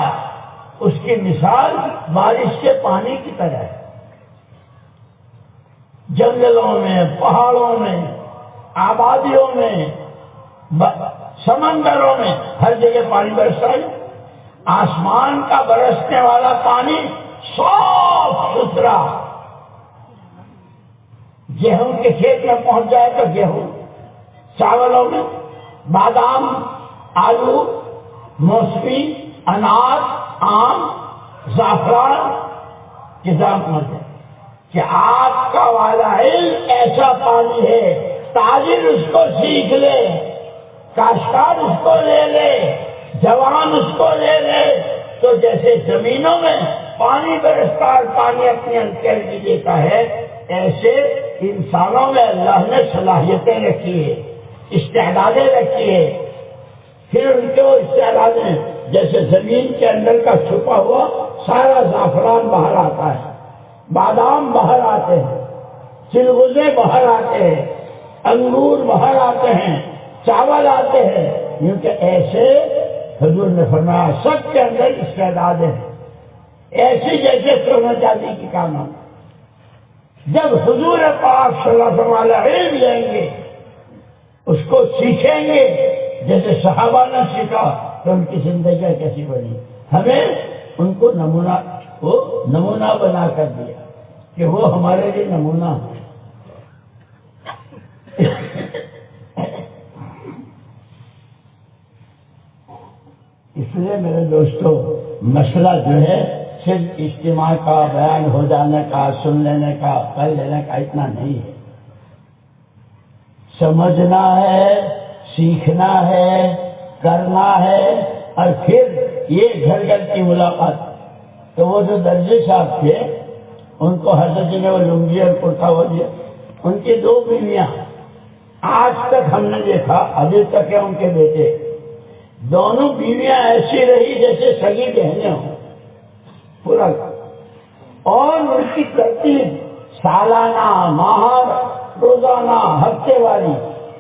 اس کی مثال بارش کے پانی کی طرح ہے۔ جنگلوں میں، پہاڑوں میں، آبادیوں میں، سمندروں میں ہر جگہ پانی برستا ہے۔ آسمان کا برسنے والا پانی صاف ستھرا، گیہوں کے کھیت میں پہنچ جائے تو گیہوں، چاولوں میں، بادام، آلو، موسمی، انار، آم، زعفران کی زحمت ہے کہ آپ کا والا علم ایسا پانی ہے، تاجر اس کو سیکھ لے، کاشتکار اس کو لے لے، جوان اس کو لے لے، تو جیسے زمینوں میں پانی برستا اور پانی اپنے اندر بھی دیتا ہے، ایسے انسانوں میں اللہ نے صلاحیتیں رکھی ہے، استعدادیں رکھی ہے۔ پھر ان کے وہ استعدادیں جیسے زمین کے اندر کا چھپا ہوا سارا زعفران باہر آتا ہے، بادام باہر آتے ہیں، چلغوزے باہر آتے ہیں، انگور باہر آتے ہیں، چاول آتے ہیں، کیونکہ ایسے حضور نے فرمایا سب کے اندر استعدادیں ہیں، ایسی جیسے سونا چاندی کی کام ہو۔ جب حضور پاک صلی اللہ علیہ وسلم علم لیں گے، اس کو سیکھیں گے جیسے صحابہ نے سیکھا، تو ان کی زندگیاں کیسی بنی۔ ہمیں ان کو نمونہ بنا کر دیا کہ وہ ہمارے لیے نمونہ ہے۔ اس لیے میرے دوستو، مسئلہ جو ہے صرف اجتماع کا، بیان ہو جانے کا، سن لینے کا، پڑھ لینے کا اتنا نہیں ہے، سمجھنا ہے، سیکھنا ہے، کرنا ہے، اور پھر یہ گھر گھر کی ملاقات۔ تو وہ جو درجے صاحب تھے ان کو حضرت جی نے وہ لنگی اور کرتا ہوا دیا، ان کی 2 بیویاں آج تک ہم نے دیکھا، ابھی تک ہے ان کے بیٹے، دونوں بیویاں ایسی رہی جیسے سگی بہنیں ہوں پورا، اور ان کی ترتیب سالانہ، ماہر، روزانہ، ہفتے والی،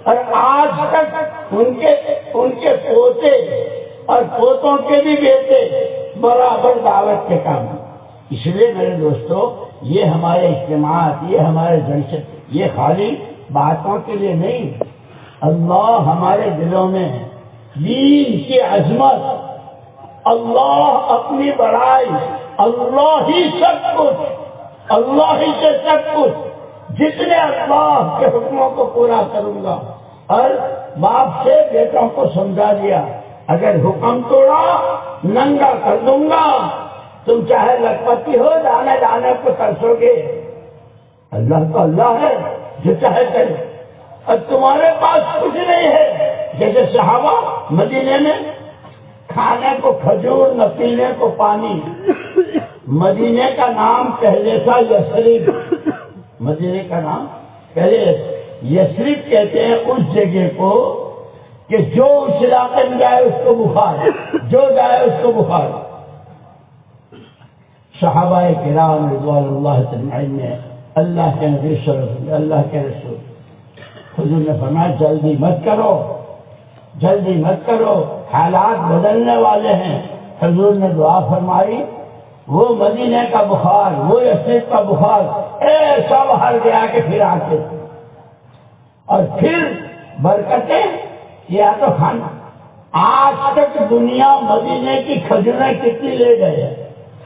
اور آج تک ان کے پوتے اور پوتوں کے بھی بیٹے برابر دعوت کے کام ہیں۔ اس لیے میرے دوستو، یہ ہمارے اجتماعات، یہ ہمارے جلسے، یہ خالی باتوں کے لیے نہیں، اللہ ہمارے دلوں میں دین کی عظمت، اللہ اپنی بڑائی، اللہ ہی سب کچھ، اللہ ہی سے سب کچھ، جتنے اللہ کے حکموں کو پورا کروں گا، اور باپ سے بیٹوں کو سمجھا دیا، اگر حکم توڑا ننگا کر دوں گا، تم چاہے لکھپتی ہو، دانے دانے کو ترسو گے، اللہ تو اللہ ہے جو چاہے کرے، اور تمہارے پاس کچھ نہیں ہے۔ جیسے صحابہ مدینے میں کھانے کو کھجور، نہ پینے کو پانی، مدینے کا نام پہلے تھا یثرب، مدینے کا نام پہلے یثرب کہتے ہیں اس جگہ کو کہ جو اس علاقے میں جائے اس کو بخار، جو جائے اس کو بخار۔ صحابہ کرام رضوان اللہ اجمعین نے اللہ کے نبی صلی اللہ علیہ وسلم، اللہ کے رسول حضور نے فرمایا جلدی مت کرو، جلدی مت کرو، حالات بدلنے والے ہیں۔ حضور نے دعا فرمائی، وہ مدینے کا بخار، وہ یثرب کا بخار ایسا باہر گیا کہ پھر آتے، اور پھر برکتیں کیا تو کھانا۔ آج تک دنیا مدینے کی کھجوریں کتنی لے گئے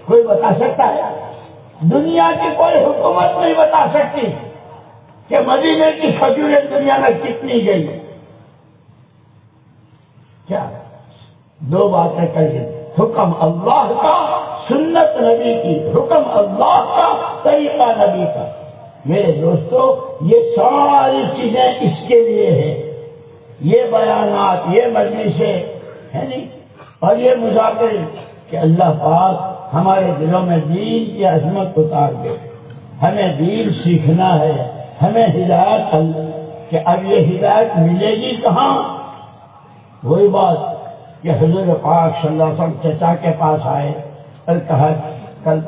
کوئی بتا سکتا ہے؟ دنیا کی کوئی حکومت نہیں بتا سکتی کہ مدینے کی کھجوریں دنیا میں کتنی گئی۔ کیا 2 باتیں کہی، حکم اللہ کا، سنت نبی کی، حکم اللہ کا، طریقہ نبی کا۔ میرے دوستو، یہ ساری چیزیں اس کے لیے ہیں، یہ بیانات، یہ مجلسیں ہے نہیں، اور یہ مذاکرے، کہ اللہ پاک ہمارے دلوں میں دین کی عظمت اتار دے۔ ہمیں دین سیکھنا ہے، ہمیں ہدایت، کہ اب یہ ہدایت ملے گی کہاں؟ وہی بات کہ حضور پاک صلی اللہ علیہ وسلم چچا کے پاس آئے اور کہا کل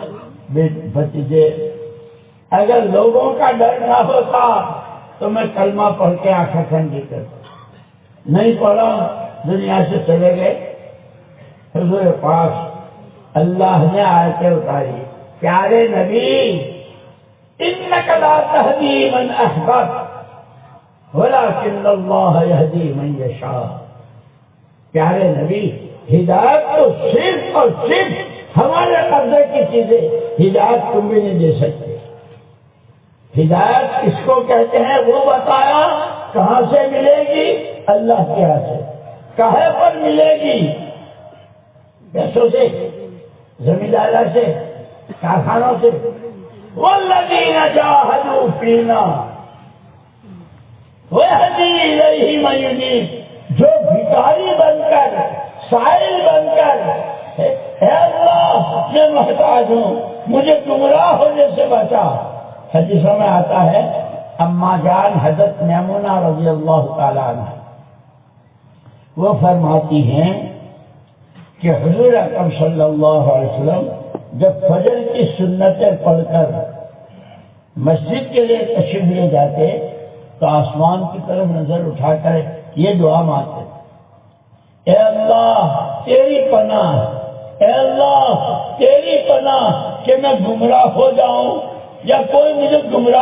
بھتیجے، اگر لوگوں کا ڈر نہ ہوتا تو میں کلمہ پڑھ کے آنکھیں ٹھنڈی کرتا، نہیں پڑھا، دنیا سے چلے گئے۔ حضور پاک اللہ نے آیتیں اتاری، پیارے نبی انک لا تہدی من احببت ولکن اللہ یہدی من یشاء۔ پیارے نبی، ہدایت تو صرف اور صرف ہمارے قبضے کی چیزیں، ہدایت تم بھی نہیں دے سکتے۔ ہدایت کس کو کہتے ہیں وہ بتایا، کہاں سے ملے گی؟ اللہ کے ہاتھ سے۔ کہے پر ملے گی؟ پیسوں سے، زمینداروں سے، کارخانوں سے، والذین جاہدوا فینا ویہدی الیہ من ینیب، جو بھکاری بن کر، سائل بن کر، اے اللہ میں محتاج ہوں، مجھے گمراہ ہونے سے بچا۔ حدیثوں میں آتا ہے اما جان حضرت میمونہ رضی اللہ تعالی عنہ وہ فرماتی ہیں کہ حضور اکرم صلی اللہ علیہ وسلم جب فجر کی سنتیں پڑھ کر مسجد کے لیے تشریف لے جاتے تو آسمان کی طرف نظر اٹھا کر یہ دعا مانگتے، اے اللہ تیری پناہ، اے اللہ تیری پناہ کہ میں گمراہ ہو جاؤں یا کوئی مجھے گمراہ